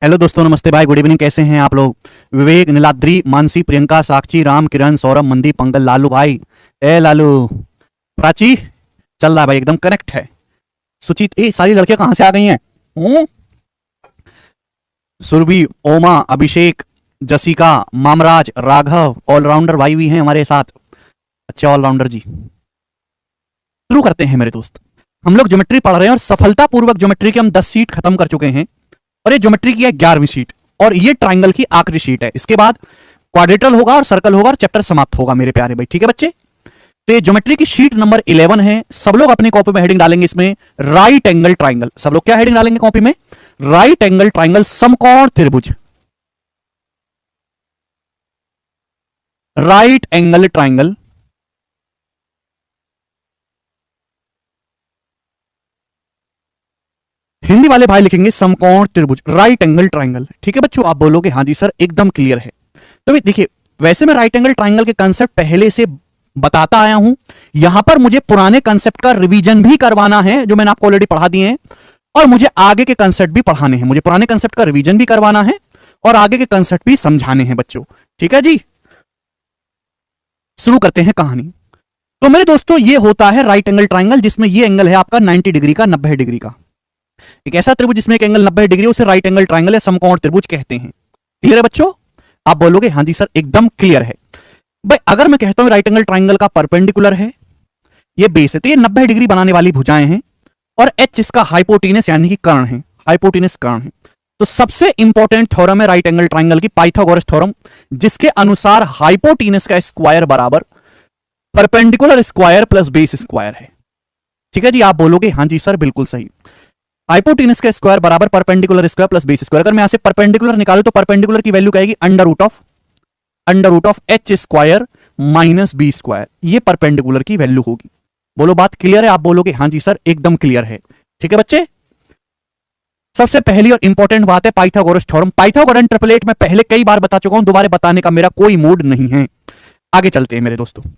Hello दोस्तों, नमस्ते भाई, गुड इवनिंग। कैसे हैं आप लोग? विवेक, नीलाद्री, मानसी, प्रियंका, साक्षी, राम, किरण, सौरभ, मंदी, पंकज, लालू भाई। ए लालू, प्राची, चल रहा है भाई, एकदम कनेक्ट है। सुचित, ए सारी लड़कियां कहां से आ गई हैं? हूं? सुरभि, ओमा, अभिषेक, जसिका, मामराज, राघव, ऑलराउंडर भाई भी हैं हमारे साथ। अच्छे ऑलराउंडर जी। शुरू करते हैं मेरे दोस्त। हम लोग ज्योमेट्री पढ़ रहे हैं और सफलतापूर्वक ज्योमेट्री के हम 10 सीट खत्म कर चुके हैं और ये ज्योमेट्री की है 11वीं सीट और ये ट्राइंगल की आखिरी सीट है। इसके बाद क्वाड्रेटल होगा और सर्कल होगा और चैप्टर समाप्त होगा मेरे प्यारे भाई। ठीक है बच्चे? तो ये ज्योमेट्री की शीट नंबर 11 है। सब लोग अपनी कॉपी में हेडिंग डालेंगे इसमें राइट एंगल ट्राइंगल। सब लोग क्या हेडिंग डालेंगे कॉपी में? राइट एंगल ट्राइंगल, समकोण त्रिभुज। राइट एंगल ट्राइंगल, हिंदी वाले भाई लिखेंगे समकोण त्रिभुज, राइट एंगल ट्राइंगल। ठीक है बच्चों? आप बोलोगे हाँ जी सर, एकदम क्लियर है। तो देखिए, वैसे मैं राइट एंगल ट्राइंगल के कंसेप्ट पहले से बताता आया हूं। यहां पर मुझे पुराने कंसेप्ट का रिवीजन भी करवाना है जो मैंने आपको ऑलरेडी पढ़ा दिए हैं, और मुझे आगे के कंसेप्ट भी पढ़ाने हैं। मुझे पुराने कंसेप्ट का रिवीजन भी करवाना है और आगे के कंसेप्ट भी समझाने हैं बच्चों। ठीक है जी? शुरू करते हैं कहानी। तो मेरे दोस्तों, ये होता है राइट एंगल ट्राइंगल, जिसमें ये एंगल है आपका 90 डिग्री का, 90 डिग्री का। एक ऐसा त्रिभुज जिसमें एक एंगल 90 डिग्री, उसे राइट एंगल ट्राइंगल या समकोण त्रिभुज कहते हैं। क्लियर है बच्चों? आप बोलोगे हाँ जी सर, एकदम क्लियर है। भाई अगर मैं कहता हूं राइट एंगल ट्राइंगल का परपेंडिकुलर है, ये बेस है, तो ये 90 डिग्री बनाने वाली भुजाएं हैं और एच इसका हाइपोटेनस यानी कि कर्ण है, हाइपोटेनस कर्ण है। तो सबसे इंपॉर्टेंट थ्योरम है राइट एंगल ट्राइंगल की, पाइथागोरस थ्योरम, जिसके अनुसार हाइपोटेनस का स्क्वायर बराबर perpendicular square plus base square है। ठीक है जी? आप बोलोगे हाँ जी सर, बिल्कुल सही। हाइपोटेनस का स्क्वायर बराबर perpendicular square plus base square. अगर मैं यहां से परपेंडिकुलर निकालूं तो परपेंडिकुलर की वैल्यू क्या आएगी? Under root of H square minus B square. ये परपेंडिकुलर की वैल्यू होगी। बोलो बात क्लियर है? आप बोलोगे हाँ जी सर, एकदम क्लियर है। ठीक है बच्चे? सबसे पहली और इंपॉर्टेंट बात है पाइथागोरस थ्योरम। पाइथागोरन ट्रिपलेट मैं पहले कई बार बता चुका हूं, दोबारा बताने का मेरा कोई मूड नहीं है। आगे चलते हैं मेरे दोस्तों।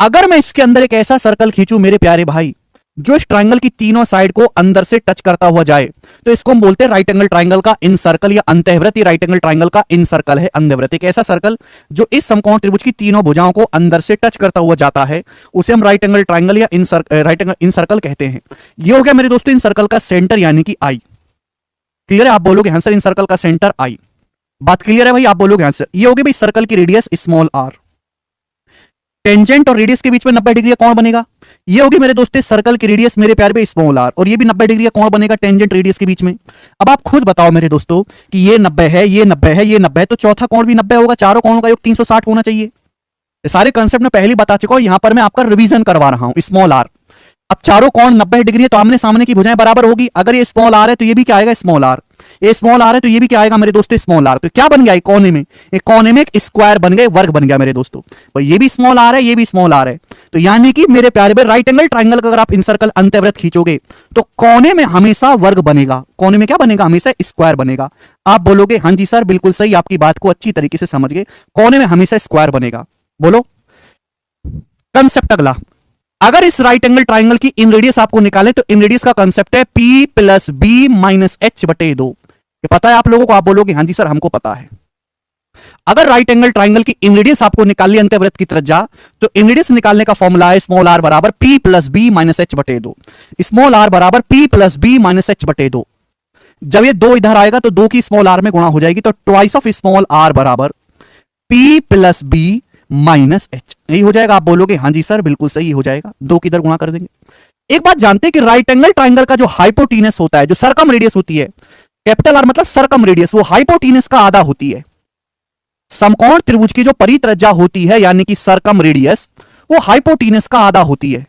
अगर मैं इसके अंदर एक ऐसा सर्कल खींचूं मेरे प्यारे भाई, जो इस ट्राइंगल की तीनों साइड को अंदर से टच करता हुआ जाए, तो इसको हम बोलते हैं राइट एंगल ट्राइंगल का इन सर्कल या अंतःवृत्त। राइट एंगल ट्राइंगल का इन सर्कल है अंतःवृत्त। एक ऐसा सर्कल जो इस समकोण त्रिभुज की तीनों भुजाओं को अंदर से टच करता हुआ जाता है, उसे हम राइट एंगल ट्राइंगल या राइट एंगल इन सर्कल कहते हैं। ये हो गया मेरे दोस्तों इन सर्कल का सेंटर यानी कि आई। क्लियर है? आप बोलोगे हाँ सर, इन सर्कल का सेंटर आई। बात क्लियर है भाई? आप बोलोगे हाँ सर। ये हो गया भाई सर्कल की रेडियस स्मॉल आर। टेंजेंट और रेडियस के बीच में 90 डिग्री का कोण बनेगा। ये होगी मेरे दोस्तों सर्कल की रेडियस मेरे प्यारे पे स्मॉल आर, और ये भी 90 डिग्री का कोण बनेगा टेंजेंट रेडियस के बीच में। अब आप खुद बताओ मेरे दोस्तों कि ये 90 है, ये 90 है, ये 90 है, तो चौथा कोण भी 90 होगा। चारों कोणों का योग 360 होना चाहिए। ये सारे कंसेप्ट में पहले बता चुका हूं, यहां पर मैं आपका रिवीजन करवा रहा हूं। स्मॉल आर, अब चारों कोण 90 डिग्री है तो आमने सामने की भुजाएं बराबर होगी। अगर ये स्मॉल आर है तो ये भी क्या आएगा? Small R. ये स्मॉल आर है तो ये भी क्या आएगा मेरे दोस्तों? Small R. तो क्या बन गया? कोने में, एक कोने में एक स्क्वायर बन गए, वर्ग बन गया मेरे दोस्तों। भाई ये भी स्मॉल आर है, ये भी स्मॉल आर है, तो यानी कि मेरे प्यारे भाई राइट एंगल ट्राइंगल का अगर आप इन सर्कल अंतःवृत्त खींचोगे तो कोने में हमेशा वर्ग बनेगा। कोने में क्या बनेगा? हमेशा स्क्वायर बनेगा। आप बोलोगे हाँ जी सर, बिल्कुल सही, आपकी बात को अच्छी तरीके से समझ गए। कोने में हमेशा स्क्वायर बनेगा। बोलो कंसेप्ट अगला। अगर इस राइट एंगल ट्राइंगल की इन रेडियस आपको निकालें तो इन रेडियस का कंसेप्ट है P plus B minus H बटे 2। ये पता है आप लोगों को? आप बोलोगे हाँ जी सर, हमको पता है। अगर राइट एंगल ट्राइंगल की इन रेडियस आपको निकालनी अंतःवृत्त की त्रिज्या, तो इन रेडियस निकालने का फॉर्मूला है स्मॉल आर बराबर P plus B minus H बटे 2। स्मॉल आर बराबर P plus B minus H बटे 2। जब ये 2 इधर आएगा तो 2 की स्मॉल आर में गुणा हो जाएगी, तो ट्वाइस ऑफ स्मॉल आर बराबर P plus B minus H. यही हो जाएगा। आप बोलोगे हाँ जी सर, बिल्कुल सही हो जाएगा। 2 की इधर गुणा कर देंगे। एक बात जानते हैं कि राइट एंगल ट्राइंगल का जो हाइपोटेनस होता है, जो सरकम रेडियस होती है, कैपिटल आर मतलब सरकम रेडियस, वो हाइपोटेनस का आधा होती है। समकोण त्रिभुज की जो परित्रिज्या होती है यानी कि सरकम रेडियस, वो हाइपोटेनस का आधा होती है।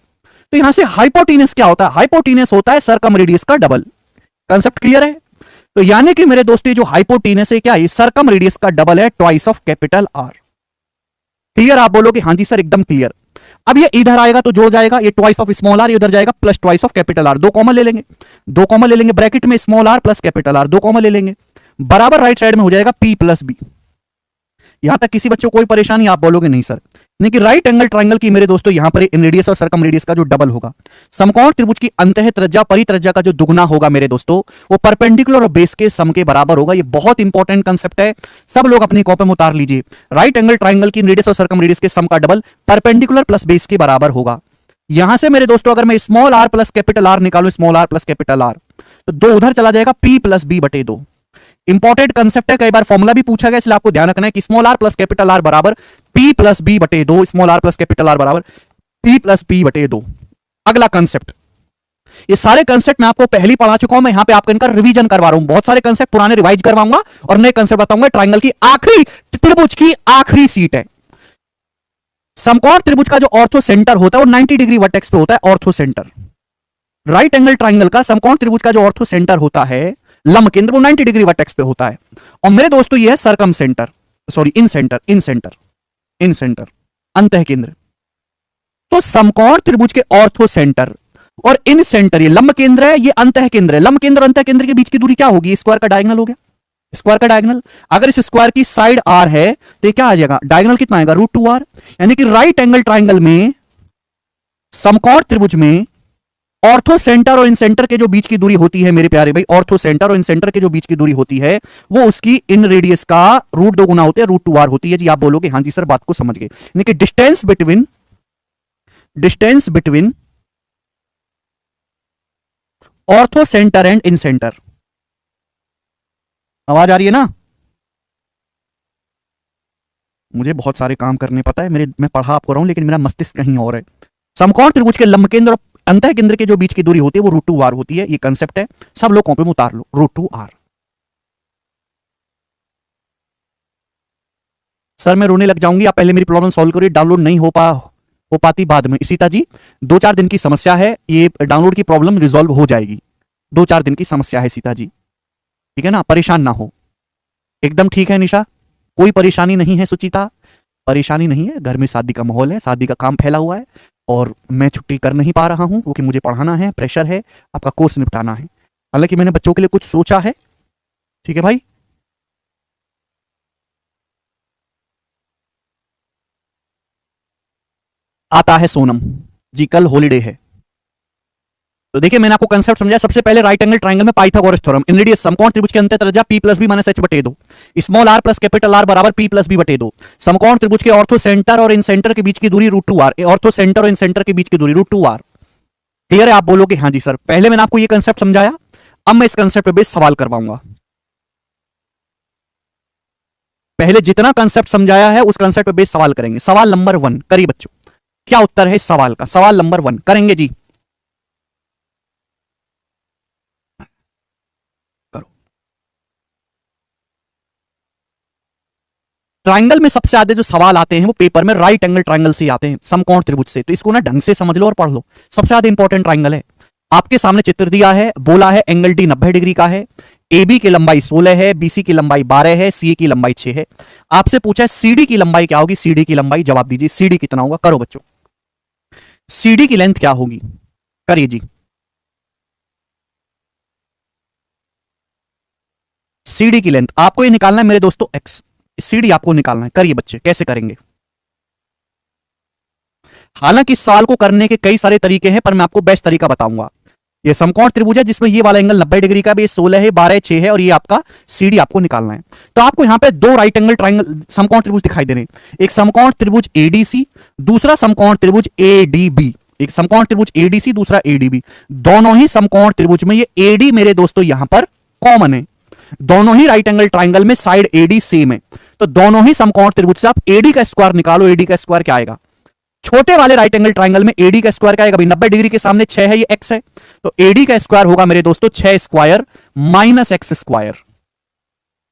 तो यहां से हाइपोटेनस क्या होता है? हाइपोटेनस होता है सरकम रेडियस का डबल। कंसेप्ट क्लियर है? तो यानी कि मेरे दोस्तों जो हाइपोटेनस है क्या है? सरकम रेडियस का डबल है, twice of capital are. Clear? आप बोलोगे हाँ जी सर, एकदम क्लियर। अब ये इधर आएगा तो जोड़ जाएगा, ये ट्वाइस ऑफ स्मॉल आर, इधर जाएगा plus twice of capital R. 2 common ले लेंगे, 2 कॉमन ले लेंगे, ब्रैकेट में small R plus capital R, 2 common ले लेंगे, बराबर राइट साइड में हो जाएगा P प्लस बी। यहां तक किसी बच्चों को कोई परेशानी? आप बोलोगे नहीं सर, यानी कि राइट एंगल ट्राइंगल की मेरे दोस्तों यहां पर इन रेडियस और सर्कम रेडियस का जो डबल होगा, समकोण त्रिभुज की अंतः त्रिज्या परित्रिज्या का जो दुगना होगा मेरे दोस्तों, वो परपेंडिकुलर और बेस के सम के बराबर होगा। ये बहुत इंपॉर्टेंट कंसेप्ट है, सब लोग अपनी कॉपी में उतार लीजिए। राइट एंगल ट्राइंगल की रेडियस और सर्कम रेडियस के सम का डबल परपेंडिकुलर प्लस बेस के बराबर होगा। यहां से मेरे दोस्तों अगर मैं small R plus capital R निकालू, small R plus capital R, तो दो उधर चला जाएगा, पी प्लस बी बटे दो। इंपॉर्टेंट कंसेप्ट है, कई बार फॉर्मूला भी पूछा गया, इसलिए आपको ध्यान रखना है कि small R plus capital R बराबर पी प्लस बी बटे दो, small R plus capital R बराबर पी प्लस बी बटे दो। अगला कंसेप्ट, ये सारे कंसेप्ट मैं आपको पहले पढ़ा चुका हूं, मैं यहां पे आपको इनका रिवीजन करवा रहा हूं। बहुत सारे कंसेप्ट पुराने रिवाइज करवाऊंगा और नए कंसेप्ट बताऊंगा। ट्राइंगल की आखिरी, त्रिभुज की आखिरी सीट है। समकोण त्रिभुज का जो ऑर्थो सेंटर होता है वो 90 डिग्री वर्टेक्स पे होता है, ortho centre. Right angle triangle का समकोण त्रिभुज का जो ऑर्थो सेंटर होता है, लंब केंद्र, वो 90 डिग्री वर्टेक्स पे होता है। और मेरे दोस्तों ये है circumcentre, sorry incentre, incentre, incentre, अंतः केंद्र। तो समकोण त्रिभुज के ऑर्थो सेंटर और इन सेंटर, ये लंब केंद्र है, ये अंतः केंद्र है। लंब केंद्र और अंतः केंद्र के बीच की दूरी क्या होगी? स्क्वायर का डायगोनल हो गया, स्क्वायर का डायगोनल। अगर इस स्क्वायर की साइड आर है तो ये क्या आ जाएगा? डायगोनल कितना आएगा? √2r। यानी कि राइट एंगल ट्राइंगल में, समकोण त्रिभुज में ऑर्थो सेंटर और इन सेंटर के जो बीच की दूरी होती है मेरे प्यारे भाई, ऑर्थो सेंटर और इन सेंटर के जो बीच की दूरी होती है वो उसकी इन रेडियस का √2 गुना होती है, √2r होती है। जी आप बोलोगे हाँ जी सर, बात को समझ गए। यानी कि distance between orthocentre and in centre. आवाज आ रही है ना? मुझे बहुत सारे काम करने पता है, मैं पढ़ा आपको रहा हूं, लेकिन मेरा मस्तिष्क कहीं और है। समकोण त्रिभुज के लंब केंद्र और अंतः केंद्र के जो बीच की दूरी होती है वो √2r होती है। ये कंसेप्ट है, सब लोग कॉपी में उतार लो, √2r। सर मैं रोने लग जाऊंगी, आप पहले मेरी प्रॉब्लम सॉल्व करिए, डाउनलोड नहीं हो पाती बाद में। सीता जी 2-4 दिन की समस्या है, ये डाउनलोड की प्रॉब्लम रिजॉल्व हो जाएगी। 2-4 दिन की समस्या है सीता जी, ठीक है ना, परेशान ना हो। एकदम ठीक है निशा, कोई परेशानी नहीं है। सुचिता, परेशानी नहीं है, घर में शादी का माहौल है, शादी का काम फैला हुआ है और मैं छुट्टी कर नहीं पा रहा हूं क्योंकि मुझे पढ़ाना है, प्रेशर है, आपका कोर्स निपटाना है। हालांकि मैंने बच्चों के लिए कुछ सोचा है, ठीक है भाई। आता है सोनम जी, कल हॉलीडे है। तो देखिए मैंने आपको कंसेप्ट समझाया। सबसे पहले राइट एंगल ट्राइंगल में पाइथागोरस थ्योरम, इन रेडियस समकोण त्रिभुज के अंतः त्रिज्या p plus B minus h बटे 2, small r plus capital r बराबर p प्लस बी बटे 2। समकोण त्रिभुज के ऑर्थो सेंटर और इन सेंटर के बीच की दूरी √2r, ऑर्थो सेंटर और इन सेंटर के बीच की दूरी √2r। क्लियर है? आप बोलोगे हाँ जी सर। पहले मैंने आपको ये कंसेप्ट समझाया, अब मैं इस कंसेप्ट पे बेस सवाल करवाऊंगा। पहले जितना कंसेप्ट समझाया है उस कंसेप्ट पे बेस सवाल करेंगे। सवाल नंबर 1 करिए बच्चों, क्या उत्तर है इस सवाल का? सवाल नंबर 1 करेंगे जी, करो। ट्राइंगल में सबसे ज्यादा जो सवाल आते हैं वो पेपर में राइट एंगल ट्राइंगल से आते हैं, समकोण त्रिभुज से। तो इसको ना ढंग से समझ लो और पढ़ लो, सबसे ज्यादा इंपॉर्टेंट ट्राइंगल है। आपके सामने चित्र दिया है, बोला है एंगल डी 90 डिग्री का है, AB की लंबाई 16 है, BC की लंबाई 12 है, CA की लंबाई 6 है। आपसे पूछा है CD की लंबाई क्या होगी? CD की लंबाई, जवाब दीजिए CD कितना होगा? करो बच्चों, CD की लेंथ क्या होगी? करिए जी। CD की लेंथ आपको ये निकालना है मेरे दोस्तों, X। CD आपको निकालना है, करिए बच्चे, कैसे करेंगे? हालांकि इस सवाल को करने के कई सारे तरीके हैं, पर मैं आपको बेस्ट तरीका बताऊंगा। ये समकोण त्रिभुज है जिसमें ये वाला एंगल 90 डिग्री का, ये 16 है, 12 है, 6 है और ये आपका CD आपको निकालना है। तो आपको यहां पे दो राइट एंगल ट्राइंगल समकोण त्रिभुज दिखाई दे रहे हैं, एक समकोण त्रिभुज ADC, दूसरा समकोण त्रिभुज ADB। एक समकोण त्रिभुज ADC, दूसरा ADB। दोनों ही समकोण त्रिभुज में ये AD मेरे दोस्तों यहां पर कॉमन है। दोनों ही राइट एंगल ट्राइंगल में साइड AD सेम है, तो दोनों ही समकोण त्रिभुज से आप AD का स्क्वायर निकालो। AD का स्क्वायर क्या आएगा? छोटे वाले राइट एंगल ट्राइंगल में AD का स्क्वायर क्या आएगा? 90 डिग्री के सामने 6 है, ये x है, तो AD का स्क्वायर होगा मेरे दोस्तों 6 square minus x square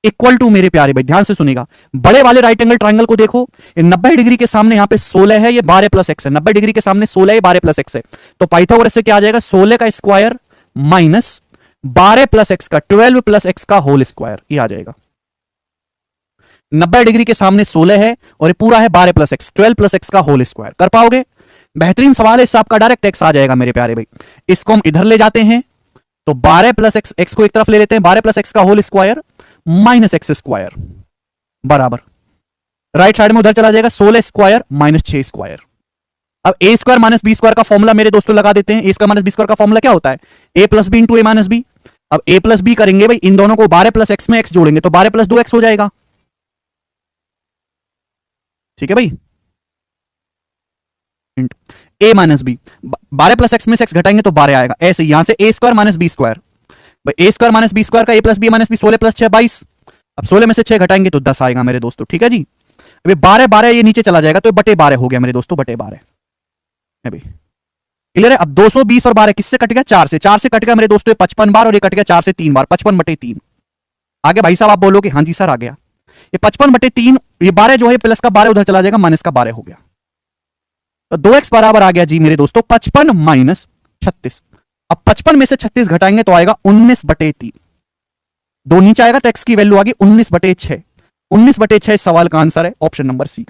equal to, मेरे प्यारे भाई ध्यान से सुनिएगा, बड़े वाले राइट एंगल ट्राइंगल को देखो, 90 डिग्री के सामने यहां पे 16 है, ये 12 प्लस x है, 90 डिग्री के सामने 16 है, 12 प्लस x है, तो पाइथागोरस से क्या आ जाएगा? 16 का स्क्वायर माइनस 12 प्लस x का, 12 प्लस x का होल स्क्वायर, ये आ जाएगा। 90 डिग्री के सामने 16 है और ये पूरा है 12 प्लस x, 12 प्लस x का होल स्क्वायर। कर पाओगे? बेहतरीन सवाल है, इससे आपका डायरेक्ट x आ जाएगा मेरे प्यारे भाई। इसको हम इधर ले जाते हैं, तो 12 प्लस x, x को एक तरफ ले लेते हैं, 12 प्लस x का whole square minus x square बराबर राइट साइड में उधर चला जाएगा 16 स्क्वायर माइनस 6 स्क्वायर। अब ए स्क्वायर माइनस बी स्क्वायर का फॉर्मूला मेरे दोस्तों लगा देते हैं। ए स्क्वायर माइनस बी स्क्वायर का फॉर्मूला क्या होता है? ए प्लस बी इंटू ए माइनस बी। अब ए प्लस बी करेंगे भाई, इन दोनों को 12 प्लस एक्स में एक्स जोड़ेंगे तो 12 प्लस 2x हो जाएगा। ठीक है भाई, ए माइनस बी, 12 प्लस एक्स में से एक्स घटाएंगे तो 12 आएगा। ऐसे यहां से A square minus B square, भाई A square minus B square का A plus B minus B 16 plus 6 22। अब 16 में से 6 घटाएंगे तो 10 आएगा मेरे दोस्तों। ठीक है जी, अभी 12 12 ये नीचे चला जाएगा तो बटे 12 हो गया मेरे दोस्तों, बटे 12 अभी क्लियर है। अब 220 और 12 किससे कट गया? 4 से। 4 से कट गया मेरे दोस्तों 55 बार, और ये कट गया 4 से 3 बार, 55 बटे 3 आ गया। भाई साहब आप बोलोगे हाँ जी सर आ गया। ये 55 बटे 3, ये 12 जो है प्लस का 12 उधर चला जाएगा, माइनस का 12 हो गया, तो 2x बराबर आ गया जी मेरे दोस्तों 55 माइनस 36। अब 55 में से 36 घटाएंगे तो आएगा 19 बटे 3, 2 नीचे आएगा तो x की वैल्यू आ गई 19 बटे 6। 19 बटे 6 सवाल का आंसर है option number C.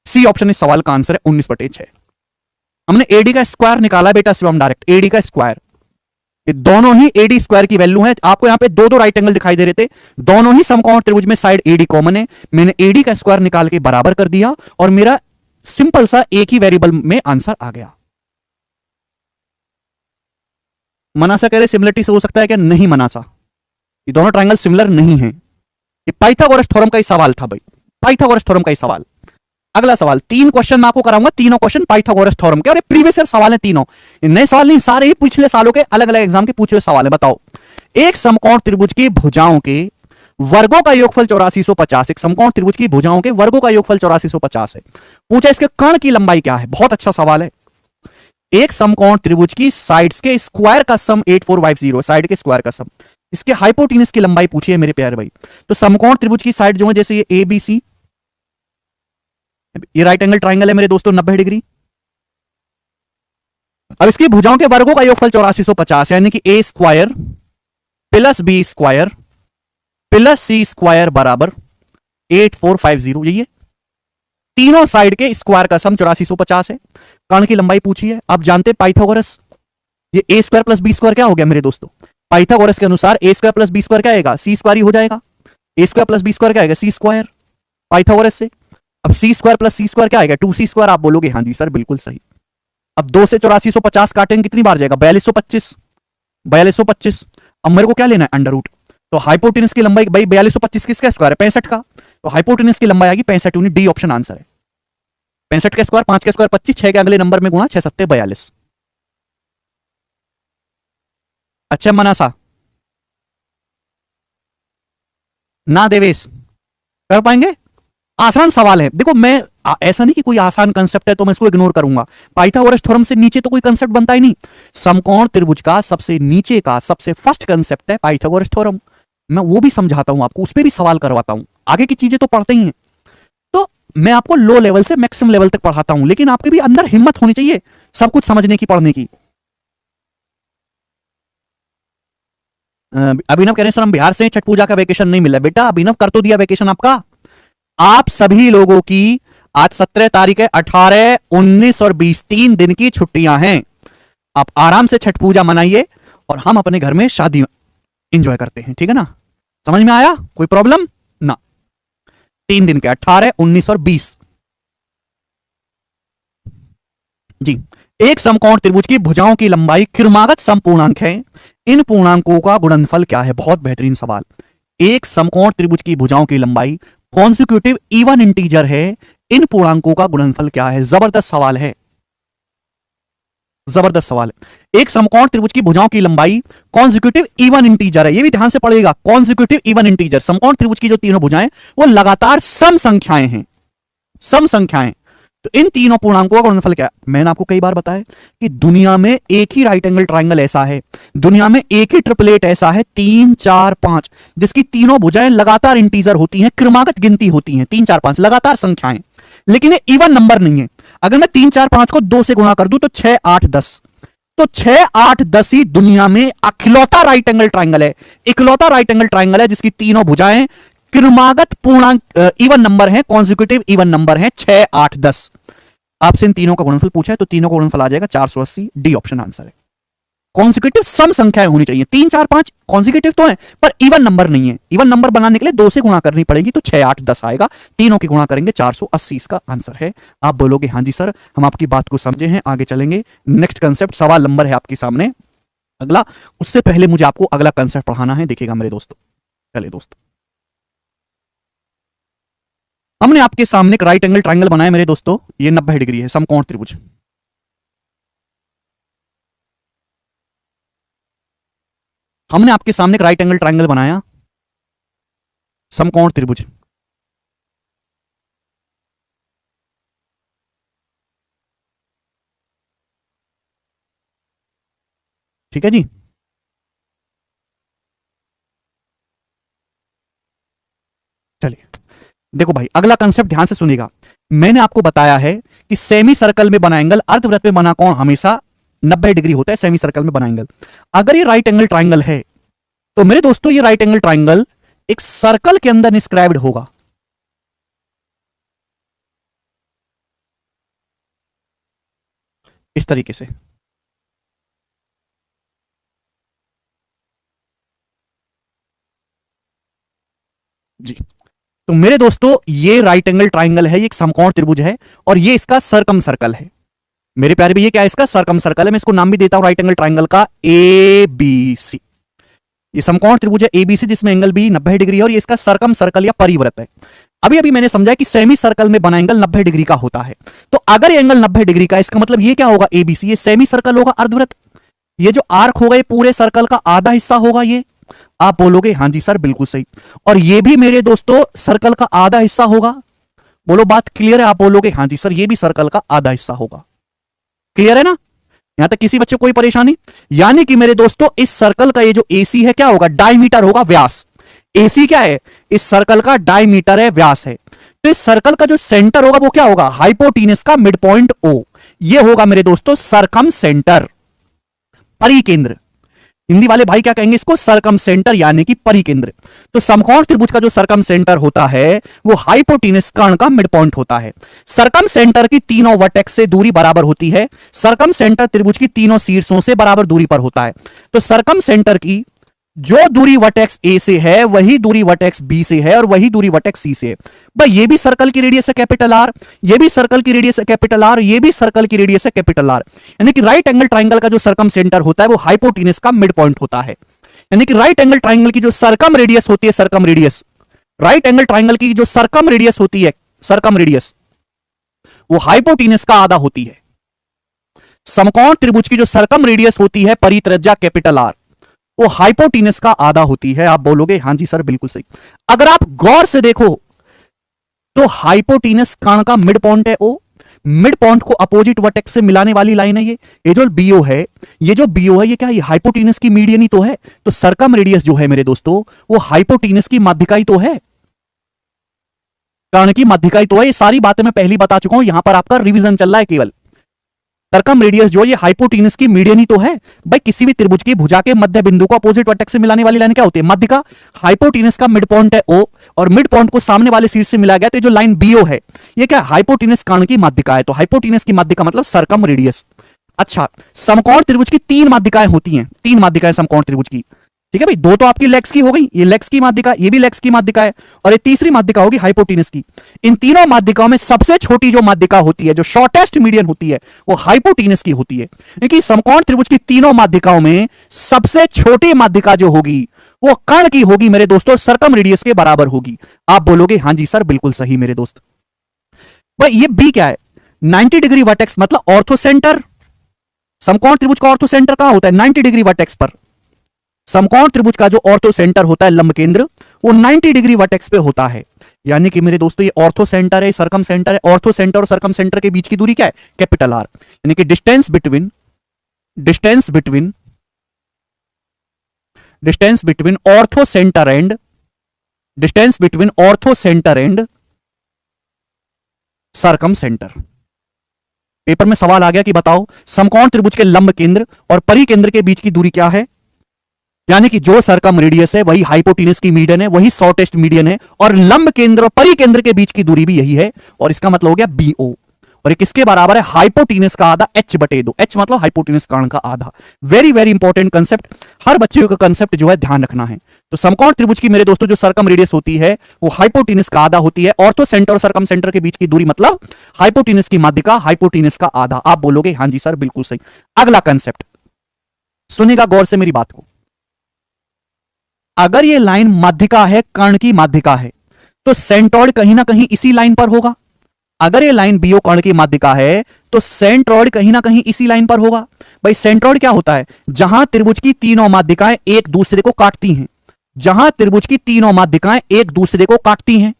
C option इस सवाल का आंसर है 19 बटे 6। हमने एडी का स्क्वायर निकाला बेटा शिवम, डायरेक्ट एडी का स्क्वायर, ये दोनों ही एडी स्क्वायर की वैल्यू है। आपको यहां पे दो दो राइट एंगल दिखाई दे रहे थे, दोनों ही समकोण त्रिभुज में साइड एडी कॉमन है। मैंने एडी का स्क्वायर निकाल के बराबर कर दिया और मेरा सिंपल सा एक ही वेरिएबल में आंसर आ गया। मनासा कह रहे सिमिलरिटी से हो सकता है क्या? नहीं मनासा, ये दोनों ट्रायंगल सिमिलर नहीं है। ये पाइथागोरस थ्योरम का ही सवाल था भाई, पाइथागोरस थ्योरम का ही सवाल। अगला सवाल, 3 क्वेश्चन मैं आपको कराऊंगा, तीनों क्वेश्चन पाइथागोरस थ्योरम के, और ये प्रीवियस ईयर सवाल है तीनों, नए सवाल नहीं, सारे ही पिछले सालों के अलग अलग एग्जाम के पूछे हुए सवाल है। बताओ, एक समकोण त्रिभुज की भुजाओं के वर्गों का योगफल 8450, एक समकोण त्रिभुज की भुजाओं के वर्गों का योगफल 8450 है। पूछा इसके कर्ण की लंबाई क्या है? बहुत अच्छा सवाल है। एक समकोण त्रिभुज की साइड्स के स्क्वायर का सम 8450, साइड के स्क्वायर का सम, इसके हाइपोटेनस की लंबाई पूछी है मेरे प्यारे भाई। तो समकोण त्रिभुज की साइड जो है, जैसे ये ए बी सी, ये राइट एंगल ट्राइंगल है मेरे दोस्तों 90 डिग्री। अब इसकी भुजाओं के वर्गों का योगफल 8450, यानी कि A square plus B square plus C square बराबर 8450, यही है। तीनों साइड के स्क्वायर का सम 8450 है। कर्ण की लंबाई पूछी है। अब जानते पाइथागोरस, ये ए स्क्वायर प्लस बी स्क्वायर क्या हो गया मेरे दोस्तों? पाइथागोरस के अनुसार ए स्क्वायर प्लस बी स्क्वायर क्या आएगा? सी स्क्वायर ही हो जाएगा। A square plus B square क्या आएगा? सी स्क्वायर, पाइथागोरस से। अब सी स्क्वायर प्लस सी स्क्वायर क्या आएगा? 2c square. आप बोलोगे हाँ जी सर बिल्कुल सही। अब 2 से 8450 काटेंगे कितनी बार जाएगा? 4225, 4225। अब मेरे को क्या लेना है? Under root. तो हाइपोटेनस की लंबाई भाई 4225 किसका स्क्वायर है? 65 का, तो हाइपोटेनस की लंबाई आएगी 65 यूनिट, डी ऑप्शन आंसर है। 65 का स्क्वायर, 5 का स्क्वायर 25, 6 के अगले नंबर में गुणा, 6 7 42। अच्छा मनासा ना देवेश कर पाएंगे? आसान सवाल है। देखो मैं ऐसा नहीं कि कोई आसान कंसेप्ट है तो मैं इसको इग्नोर करूंगा। पाइथागोरस थ्योरम से नीचे तो कोई कंसेप्ट बनता ही नहीं। समकोण त्रिभुज का सबसे नीचे का सबसे फर्स्ट कंसेप्ट है पाइथागोरस थ्योरम। मैं वो भी समझाता हूं आपको, उस पर भी सवाल करवाता हूं। आगे की चीजें तो पढ़ते ही हैं, तो मैं आपको लो लेवल से मैक्सिमम लेवल तक पढ़ाता हूं, लेकिन आपके भी अंदर हिम्मत होनी चाहिए सब कुछ समझने की, पढ़ने की। अभिनव कह रहे हैं सर हम बिहार से, छठ पूजा का वेकेशन नहीं मिला। बेटा अभिनव कर तो दिया वेकेशन आपका। आप सभी लोगों की आज 17 तारीख है, 18, 19 और 20 3 दिन की छुट्टियां हैं। आप आराम से छठ पूजा मनाइए और हम अपने घर में शादी एंजॉय करते हैं, ठीक है ना? समझ में आया? कोई प्रॉब्लम ना? 3 दिन के 18, 19 और 20 जी। एक समकोण त्रिभुज की भुजाओं की लंबाई क्रमागत समपूर्णांक है, इन पूर्णांकों का गुणनफल क्या है? बहुत बेहतरीन सवाल। एक समकोण त्रिभुज की भुजाओं की लंबाई कॉन्सिक्यूटिव इवन इंटीजर है, इन पूर्णांकों का गुणनफल क्या है? जबरदस्त सवाल है, जबरदस्त सवाल है। एक समकोण त्रिभुज की भुजाओं की लंबाई कॉन्सिक्यूटिव इवन इंटीजर है, ये भी ध्यान से पढ़ेगा। कॉन्सिक्यूटिव इवन इंटीजर, समकोण त्रिभुज की जो तीनों भुजाएं वो लगातार सम संख्याएं हैं, सम संख्याएं। तो इन तीनों पूर्णांकों का गुणनफल क्या है? मैंने आपको कई बार बताया कि दुनिया में एक ही राइट एंगल ट्राइंगल ऐसा है, दुनिया में एक ही ट्रिपलेट ऐसा है 3 4 5, जिसकी तीनों भुजाएं लगातार इंटीजर होती हैं, क्रमागत गिनती होती हैं, 3 4 5 लगातार संख्याएं, लेकिन ये इवन नंबर नहीं है। अगर मैं 3 4 5 को 2 से गुणा कर दूं तो 6 8 10, तो 6 8 10 ही दुनिया में इकलौता राइट एंगल ट्राइंगल है, इकलौता राइट एंगल ट्राइंगल है जिसकी तीनों भुजाएं क्रमागत पूर्णांक इवन नंबर है, कॉन्सिक्यूटिव इवन नंबर है 6 8 10। आपसे इन तीनों का गुणनफल पूछा है तो तीनों का गुणनफल आ जाएगा 480, डी ऑप्शन आंसर है। कॉन्सिक्यूटिव सम संख्याएं होनी चाहिए। 3 4 5 कॉन्सिक्यूटिव तो है पर इवन नंबर नहीं है। इवन नंबर बनाने के लिए 2 से गुणा करनी पड़ेगी तो 6 8 10 आएगा। तीनों की गुणा करेंगे 480 इसका आंसर है। आप बोलोगे हाँ जी सर, हम आपकी बात को समझे हैं, आगे चलेंगे। नेक्स्ट कंसेप्ट, सवाल नंबर है आपके सामने अगला। उससे पहले मुझे आपको अगला कंसेप्ट पढ़ाना है, देखिएगा मेरे दोस्तों। चलिए दोस्तों, हमने आपके सामने एक राइट एंगल ट्राइंगल बनाया मेरे दोस्तों। ये 90 डिग्री है, समकोण त्रिभुज। हमने आपके सामने एक राइट एंगल ट्राइंगल बनाया, समकोण त्रिभुज। ठीक है जी। चलिए देखो भाई, अगला कंसेप्ट ध्यान से सुनिएगा। मैंने आपको बताया है कि सेमी सर्कल में बना एंगल अर्धवृत्त में बना कोण हमेशा 90 डिग्री होता है। सेमी सर्कल में बना एंगल, अगर ये राइट एंगल ट्राइंगल है तो मेरे दोस्तों ये राइट एंगल ट्राइंगल एक सर्कल के अंदर इंस्क्राइब्ड होगा। इस तरीके से। जी, तो मेरे दोस्तों ये राइट एंगल ट्राइंगल है, ये एक समकोण त्रिभुज है और ये इसका सरकम सर्कल है। मेरे प्यारे भी ये क्या है, इसका सरकम सर्कल है। मैं इसको नाम भी देता हूं राइट एंगल ट्राइंगल का एबीसी। ये समकोण त्रिभुज है एबीसी जिसमें एंगल बी 90 डिग्री है और ये इसका सरकम सर्कल या परिवृत्त है। अभी अभी मैंने समझा कि सेमी सर्कल में बना एंगल 90 डिग्री का होता है। तो अगर ये एंगल 90 डिग्री का, इसका मतलब ये क्या होगा, एबीसी, ये सेमी सर्कल होगा अर्धवृत्त। ये जो आर्क होगा ये पूरे सर्कल का आधा हिस्सा होगा। ये आप बोलोगे हाँ जी सर बिल्कुल सही। और ये भी मेरे दोस्तों सर्कल का आधा हिस्सा होगा। बोलो बात क्लियर है? आप बोलोगे हाँ जी सर, ये भी सर्कल का आधा हिस्सा होगा। क्लियर है ना? यहां तक किसी बच्चे को कोई परेशानी? यानी कि मेरे दोस्तों इस सर्कल का ये जो एसी है क्या होगा, डायमीटर होगा, व्यास। एसी क्या है, इस सर्कल का डायमीटर है, व्यास है। तो इस सर्कल का जो सेंटर होगा वो क्या होगा, हाइपोटीनस का मिड पॉइंट ओ। ये होगा मेरे दोस्तों सरकम सेंटर, परिकेंद्र। हिंदी वाले भाई क्या कहेंगे इसको, सरकम सेंटर यानी कि परिकेंद्र। तो समकोण त्रिभुज का जो सरकम सेंटर होता है वो हाइपोटीनस कर्ण का मिड पॉइंट होता है। सरकम सेंटर की तीनों वर्टेक्स से दूरी बराबर होती है। सरकम सेंटर त्रिभुज की तीनों शीर्षों से बराबर दूरी पर होता है। तो सरकम सेंटर की जो दूरी वर्टेक्स ए से है वही दूरी वर्टेक्स बी से है और वही दूरी वर्टेक्स सी से है। भाई ये भी सर्कल की रेडियस है कैपिटल आर, ये भी सर्कल की रेडियस है कैपिटल आर, ये भी सर्कल की रेडियस है कैपिटल आर। यानी कि राइट एंगल ट्राइंगल का जो सरकम सेंटर होता है वो हाइपोटीनस का मिड पॉइंट होता है। यानी कि राइट एंगल ट्राइंगल की जो सरकम रेडियस होती है, सरकम रेडियस, राइट एंगल ट्राइंगल की जो सरकम रेडियस होती है, सरकम रेडियस, वो हाइपोटीनस का आधा होती है। समकोण त्रिभुज की जो सरकम रेडियस होती है, परित्रिज्या कैपिटल आर, वो हाइपोटीनस का आधा होती है। आप बोलोगे हाँ जी सर बिल्कुल सही। अगर आप गौर से देखो तो हाइपोटीनस कर्ण का मिड पॉइंट है ओ। मिड पॉइंट को अपोजिट वर्टेक्स से मिलाने वाली लाइन है ये जो बीओ है, ये जो बीओ है ये क्या है, ये हाइपोटीनस की मीडियन ही तो है। तो सरकम रेडियस जो है मेरे दोस्तों वो हाइपोटीनस की माध्यिका ही तो है, कर्ण की माध्यिका ही तो है। ये सारी बातें मैं पहली बता चुका हूं, यहां पर आपका रिवीजन चल रहा है केवल। सरकम रेडियस जो ये हाइपोटीनस की मीडियन ही तो है। भाई किसी भी त्रिभुज की भुजा के मध्य बिंदु को अपोजिट वर्टेक्स से मिलाने वाली लाइन क्या होती है, माध्यिका। हाइपोटीनस का मिड पॉइंट है ओ और मिड पॉइंट को सामने वाले शीर्ष से मिला गया, तो जो लाइन बीओ है ये क्या हाइपोटीनस कर्ण की माध्यिका है। तो हाइपोटीनस की माध्यिका मतलब सरकम रेडियस। अच्छा, समकोण त्रिभुज की 3 माध्यिकाएं होती हैं, 3 माध्यिकाएं समकोण त्रिभुज की। ठीक है भाई, 2 तो आपकी लेग्स की हो गई, ये लेग्स की माध्यिका, ये भी लेग्स की माध्यिका है और ये तीसरी माध्यिका होगी हाइपोटीनस की। इन तीनों माध्यिकाओं में सबसे छोटी जो माध्यिका होती है, जो शॉर्टेस्ट मीडियन होती है, वो हाइपोटीनस की होती है। क्योंकि समकोण त्रिभुज की तीनों माध्यिकाओं में सबसे छोटी माध्यिका जो होगी वो कर्ण की होगी मेरे दोस्तों, सरकम रेडियस के बराबर होगी। आप बोलोगे हाँ जी सर बिल्कुल सही मेरे दोस्त। भाई ये बी क्या है, 90 डिग्री वर्टेक्स मतलब ऑर्थो सेंटर। समकोण त्रिभुज का ऑर्थो सेंटर कहां होता है, 90 डिग्री वर्टेक्स पर। समकोण त्रिभुज का जो ऑर्थो सेंटर होता है, लंब केंद्र, वो 90 डिग्री वर्टेक्स पे होता है। यानी कि मेरे दोस्तों ये ऑर्थो सेंटर है, सरकम सेंटर है। ऑर्थो सेंटर और सरकम सेंटर के बीच की दूरी क्या है, कैपिटल आर। यानी कि distance between orthocentre and circumcentre. Paper में सवाल आ गया कि बताओ समकोण त्रिभुज के लंब केंद्र और परिकेंद्र के बीच की दूरी क्या है। यानी कि जो सरकम रेडियस है वही हाइपोटीनस की मीडियन है, वही शॉर्टेस्ट मीडियन है और लंब केंद्र और परिकेंद्र के बीच की दूरी भी यही है और इसका मतलब हो गया बीओ। और ये किसके बराबर है? हाइपोटेनस का आधा h/2। h मतलब हाइपोटेनस कर्ण का आधा। वेरी वेरी इंपॉर्टेंट कंसेप्ट, हर बच्चे का कंसेप्ट जो है ध्यान रखना है। तो समकोण त्रिभुज की मेरे दोस्तों जो सर्कम रेडियस होती है वो हाइपोटेनस का आधा होती है। ऑर्थो सेंटर और सर्कम सेंटर के बीच की दूरी मतलब हाइपोटेनस की माध्यिका, हाइपोटेनस का आधा। आप बोलोगे हाँ जी सर बिल्कुल सही। अगला कंसेप्ट सुनिएगा गौर से मेरी बात को। अगर ये लाइन माध्यिका है, कर्ण की माध्यिका है, तो सेंट्रॉइड कहीं ना कहीं इसी लाइन पर होगा। अगर ये लाइन बीओ कर्ण की माध्यिका है तो सेंट्रॉइड कहीं ना कहीं इसी लाइन पर होगा। भाई सेंट्रॉइड क्या होता है? जहां त्रिभुज की तीनों माध्यिकाएं एक दूसरे को काटती हैं, जहां त्रिभुज की तीनों माध्यिकाएं एक दूसरे को काटती हैं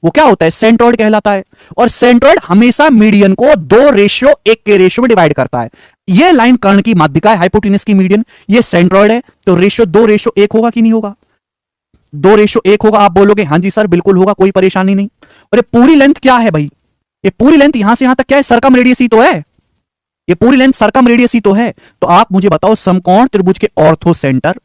वो क्या होता है? सेंट्रॉइड कहलाता है। और सेंट्रॉइड हमेशा मीडियन को 2:1 के रेशियो में डिवाइड करता है। ये लाइन कर्ण की माध्यिका है, हाइपोटेनस की मीडियन, ये सेंट्रॉइड है, तो रेशियो 2:1 होगा कि नहीं होगा? 2:1 होगा। आप बोलोगे हाँ जी सर बिल्कुल होगा, कोई परेशानी नहीं। और ये पूरी लेंथ क्या है भाई? ये पूरी लेंथ यहां से यहां तक क्या है? सर्कम रेडियस ही तो है। ये पूरी लेंथ सर्कम रेडियस ही तो है। तो आप मुझे बताओ समकोण त्रिभुज के ऑर्थो सेंटर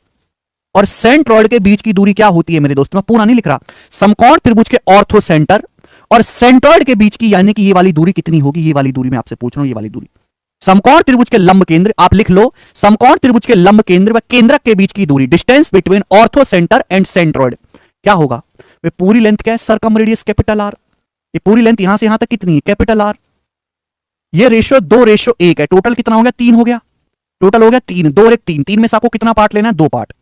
और सेंट्रॉइड के बीच की दूरी क्या होती है मेरे दोस्तों? मैं पूरा नहीं लिख रहा। समकोण त्रिभुज के ऑर्थो सेंटर और सेंट्रॉइड के बीच की यानी कि ये वाली दूरी कितनी होगी? ये वाली दूरी मैं आपसे पूछ रहा हूं, ये वाली दूरी। समकोण त्रिभुज के लंब केंद्र, आप लिख लो, समकोण त्रिभुज के लंब केंद्र व केंद्रक के बीच की दूरी, distance between orthocentre and centroid क्या होगा? वे पूरी लेंथ क्या है? Circum radius capital R. ये पूरी लेंथ यहां से यहां तक कितनी है? Capital R. ये रेशियो 2:1 है। टोटल कितना हो गया? 3 हो गया। टोटल हो गया 3, 2 और 1 3। 3 में से आपको कितना पार्ट लेना है? 2 पार्ट,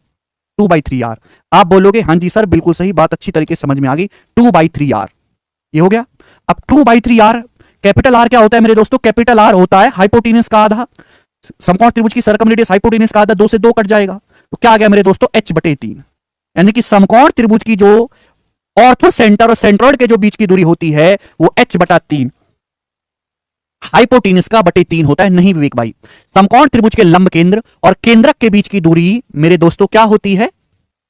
2/3r। आप बोलोगे हाँ जी सर बिल्कुल सही, बात अच्छी तरीके से समझ में आ गई। 2/3r ये हो गया। अब 2/3r, कैपिटल आर क्या होता है मेरे दोस्तों? कैपिटल आर होता है हाइपोटेनस का आधा। समकोण त्रिभुज की सर्कम रेडियस हाइपोटेनस का आधा, 2 से 2 कट जाएगा, तो क्या आ गया मेरे दोस्तों? h/3। यानी कि समकोण त्रिभुज की जो ऑर्थो सेंटर और सेंट्रॉइड के जो बीच की दूरी होती है वो h/3 हाइपोटेनस का बटे 3 होता है। नहीं विवेक भाई, समकोण त्रिभुज के लंब केंद्र और केंद्रक के बीच की दूरी मेरे दोस्तों क्या होती है?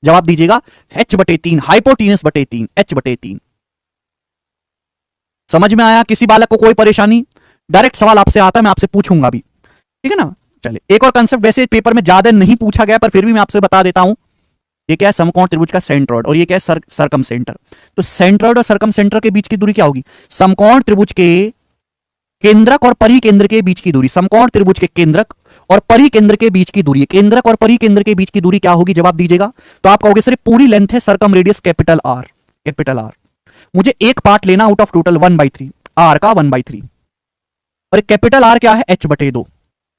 जवाब दीजिएगा, h/3 हाइपोटेनस बटे 3, h/3। समझ में आया? किसी बालक को कोई परेशानी? डायरेक्ट सवाल आपसे आता है, मैं आपसे पूछूंगा भी, ठीक है ना। चलिए एक और कंसेप्ट, वैसे पेपर में ज्यादा नहीं पूछा गया पर फिर भी मैं आपसे बता देता हूं। ये क्या है? समकोण त्रिभुज का सेंट्रॉइड और ये क्या है? Circum centre. तो सेंट्रॉइड और सर्कम सेंटर के बीच की दूरी क्या होगी? समकोण त्रिभुज के केंद्रक और परिकेंद्र के बीच की दूरी, समकोण त्रिभुज के केंद्रक और परिकेंद्र के बीच की दूरी, केंद्रक और परिकेंद्र के बीच की दूरी क्या होगी? जवाब दीजिएगा। तो आप कहोगे सर पूरी लेंथ है circum radius capital R, capital R. मुझे एक पार्ट लेना आउट ऑफ टोटल 1/3, आर का 1/3। और कैपिटल आर क्या है? h/2।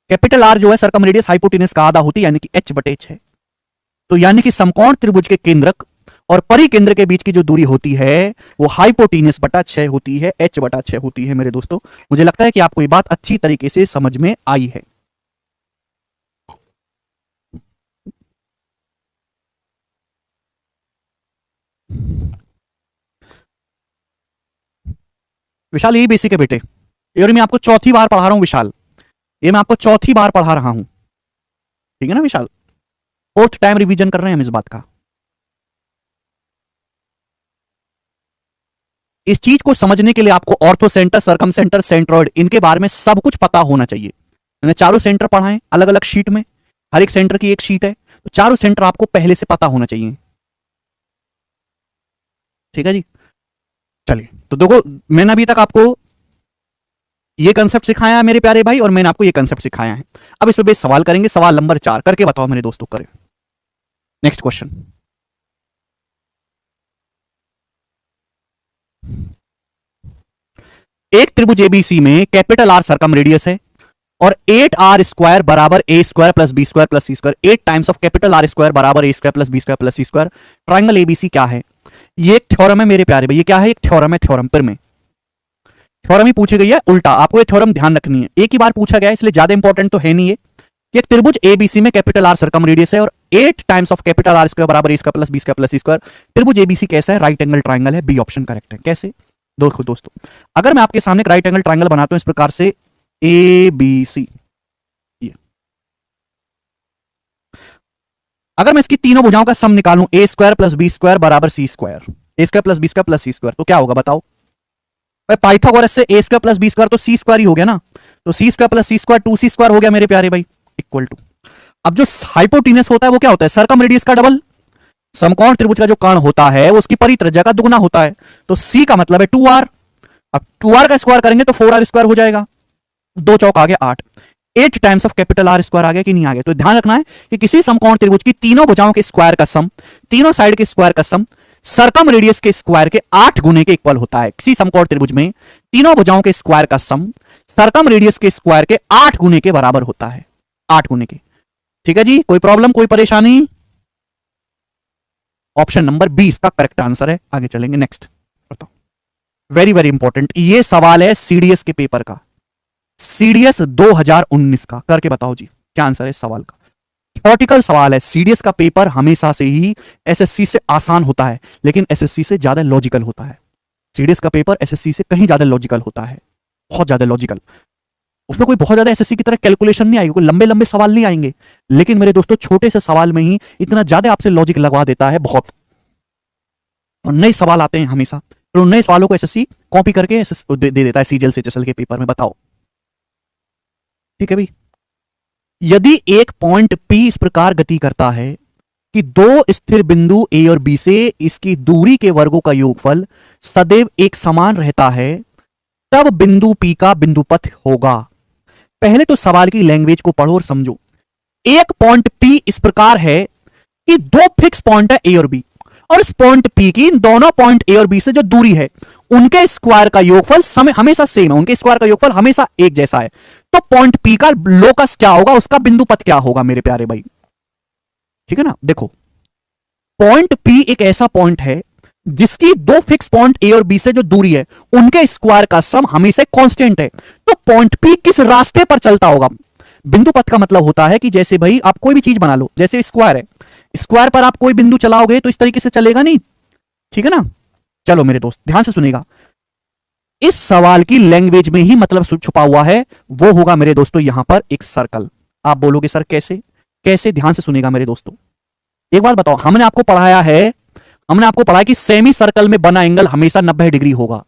कैपिटल आर जो है सर्कम रेडियस हाइपोटेनस का आधा होती है, यानी कि h/6। तो यानी कि समकोण त्रिभुज के केंद्रक और परिकेंद्र के बीच की जो दूरी होती है वो हाइपोटेनस बटा 6 होती है, h/6 होती है मेरे दोस्तों। मुझे लगता है कि आपको ये बात अच्छी तरीके से समझ में आई है। विशाल यही बेसिक है बेटे, और मैं आपको चौथी बार पढ़ा रहा हूं विशाल, ये मैं आपको चौथी बार पढ़ा रहा हूं, ठीक है ना विशाल? 4th टाइम रिवीजन कर रहे हैं हम इस बात का। इस चीज को समझने के लिए आपको ortho centre, circum centre, centroid, इनके बारे में सब कुछ पता होना चाहिए। मैंने चारों सेंटर पढ़ाए अलग अलग शीट में, हर एक सेंटर की एक शीट है, तो चारों सेंटर आपको पहले से पता होना चाहिए, ठीक है जी। चलिए तो देखो, मैंने अभी तक आपको ये कंसेप्ट सिखाया है मेरे प्यारे भाई, और मैंने आपको ये कंसेप्ट सिखाया है। अब इस पे बेस सवाल करेंगे। सवाल नंबर 4 करके बताओ मेरे दोस्तों, करें। नेक्स्ट क्वेश्चन, एक त्रिभुज एबीसी में कैपिटल आर सर्कम रेडियस है और 8r² बराबर a² plus b² plus c², 8 times of capital R square बराबर a² plus b² plus c²। Triangle ABC क्या है? ये एक थ्योरम है मेरे प्यारे भाई। ये क्या है? एक थ्योरम है। थ्योरम पर में थ्योरम ही पूछी गई है उल्टा, आपको ये थ्योरम ध्यान रखनी है। एक ही बार पूछा गया है इसलिए ज्यादा इंपॉर्टेंट तो है नहीं है। एक त्रिभुज एबीसी में कैपिटल आर सर्कम रेडियस है और 8 times of capital R square बराबर a² plus b² plus c²। त्रिभुज एबीसी कैसा है? राइट एंगल ट्राइंगल है। बी ऑप्शन करेक्ट है। कैसे? देखो दोस्तों, अगर मैं आपके सामने एक राइट एंगल ट्राइंगल बनाता हूं इस प्रकार से ABC, अगर मैं इसकी तीनों भुजाओं का सम निकालूं a² प्लस b² बराबर c², a² plus b² plus c², तो क्या होगा बताओ? पाइथागोरस से a² प्लस b² तो c² ही हो गया ना, तो c² प्लस c² 2c² हो गया मेरे प्यारे भाई, इक्वल टू। अब जो हाइपोटेनस होता है वो क्या होता है? सर्कम रेडियस का डबल। समकोण त्रिभुज का जो कर्ण होता है वो उसकी परित्रिज्या का दुगुना होता है, तो c का मतलब है 2r, अब 2r का स्क्वायर करेंगे तो 4r स्क्वायर हो जाएगा, 2 चौक आ गया 8, 8 times of capital R square आ गया कि नहीं आ गया। तो ध्यान रखना है कि किसी समकोण त्रिभुज की तीनों भुजाओं के स्क्वायर का सम, तीनों साइड के स्क्वायर का सम सर्कम रेडियस के स्क्वायर के 8 गुने के इक्वल होता है। किसी समकोण त्रिभुज में तीनों भुजाओं के स्क्वायर का सम सर्कम रेडियस के स्क्वायर के 8 गुने के बराबर होता है, 8 गुने के। ठीक है जी, कोई प्रॉब्लम, कोई परेशानी? ऑप्शन नंबर 20 का करेक्ट आंसर है। आगे चलेंगे, नेक्स्ट बताओ। वेरी वेरी इंपॉर्टेंट, ये सवाल है सीडीएस के पेपर का, सीडीएस 2019 का। करके बताओ जी क्या आंसर है इस सवाल का। थ्योरेटिकल सवाल है, सीडीएस का पेपर हमेशा से ही एसएससी से आसान होता है, लेकिन एसएससी से ज्यादा लॉजिकल होता है। सीडीएस का पेपर एसएससी से कहीं ज्यादा लॉजिकल होता है, बहुत ज्यादा लॉजिकल। उसमें कोई बहुत ज्यादा एसएससी की तरह कैलकुलेशन नहीं आएगी, कोई लंबे लंबे सवाल नहीं आएंगे, लेकिन मेरे दोस्तों छोटे से सवाल में ही इतना ज्यादा आपसे लॉजिक लगवा देता है बहुत। और नए सवाल आते हैं हमेशा, तो नए सवालों को एसएससी कॉपी करके दे देता है सीजीएल से एचएसएल के पेपर में। बताओ, ठीक है भाई। यदि एक पॉइंट पी इस प्रकार गति करता है कि दो स्थिर बिंदु ए और बी से इसकी दूरी के वर्गों का योगफल सदैव एक समान रहता है, तब बिंदु पी का बिंदुपथ होगा। पहले तो सवाल की लैंग्वेज को पढ़ो और समझो। एक पॉइंट पी इस प्रकार है कि दो फिक्स पॉइंट है ए और बी, और इस पॉइंट पी की इन दोनों पॉइंट ए और बी से जो दूरी है उनके स्क्वायर का योगफल हमेशा सेम है, उनके स्क्वायर का योगफल हमेशा एक जैसा है। तो पॉइंट पी का लोकस क्या होगा, उसका बिंदुपथ क्या होगा मेरे प्यारे भाई? ठीक है ना। देखो, पॉइंट पी एक ऐसा पॉइंट है जिसकी दो फिक्स पॉइंट ए और बी से जो दूरी है उनके स्क्वायर का सम हमेशा कांस्टेंट है। तो पॉइंट पी किस रास्ते पर चलता होगा? बिंदुपथ का मतलब होता है कि जैसे भाई आप कोई भी चीज बना लो, जैसे स्क्वायर है, स्क्वायर पर आप कोई बिंदु चलाओगे तो इस तरीके से चलेगा नहीं, ठीक है ना। चलो मेरे दोस्त ध्यान से सुनिएगा, इस सवाल की लैंग्वेज में ही मतलब छुपा हुआ है, वो होगा मेरे दोस्तों यहां पर एक सर्कल। आप बोलोगे सर कैसे? कैसे? ध्यान से सुनिएगा मेरे दोस्तों। एक बात बताओ, हमने आपको पढ़ाया है, हमने आपको पढ़ाया कि सेमी सर्कल में बना एंगल हमेशा 90 डिग्री होगा।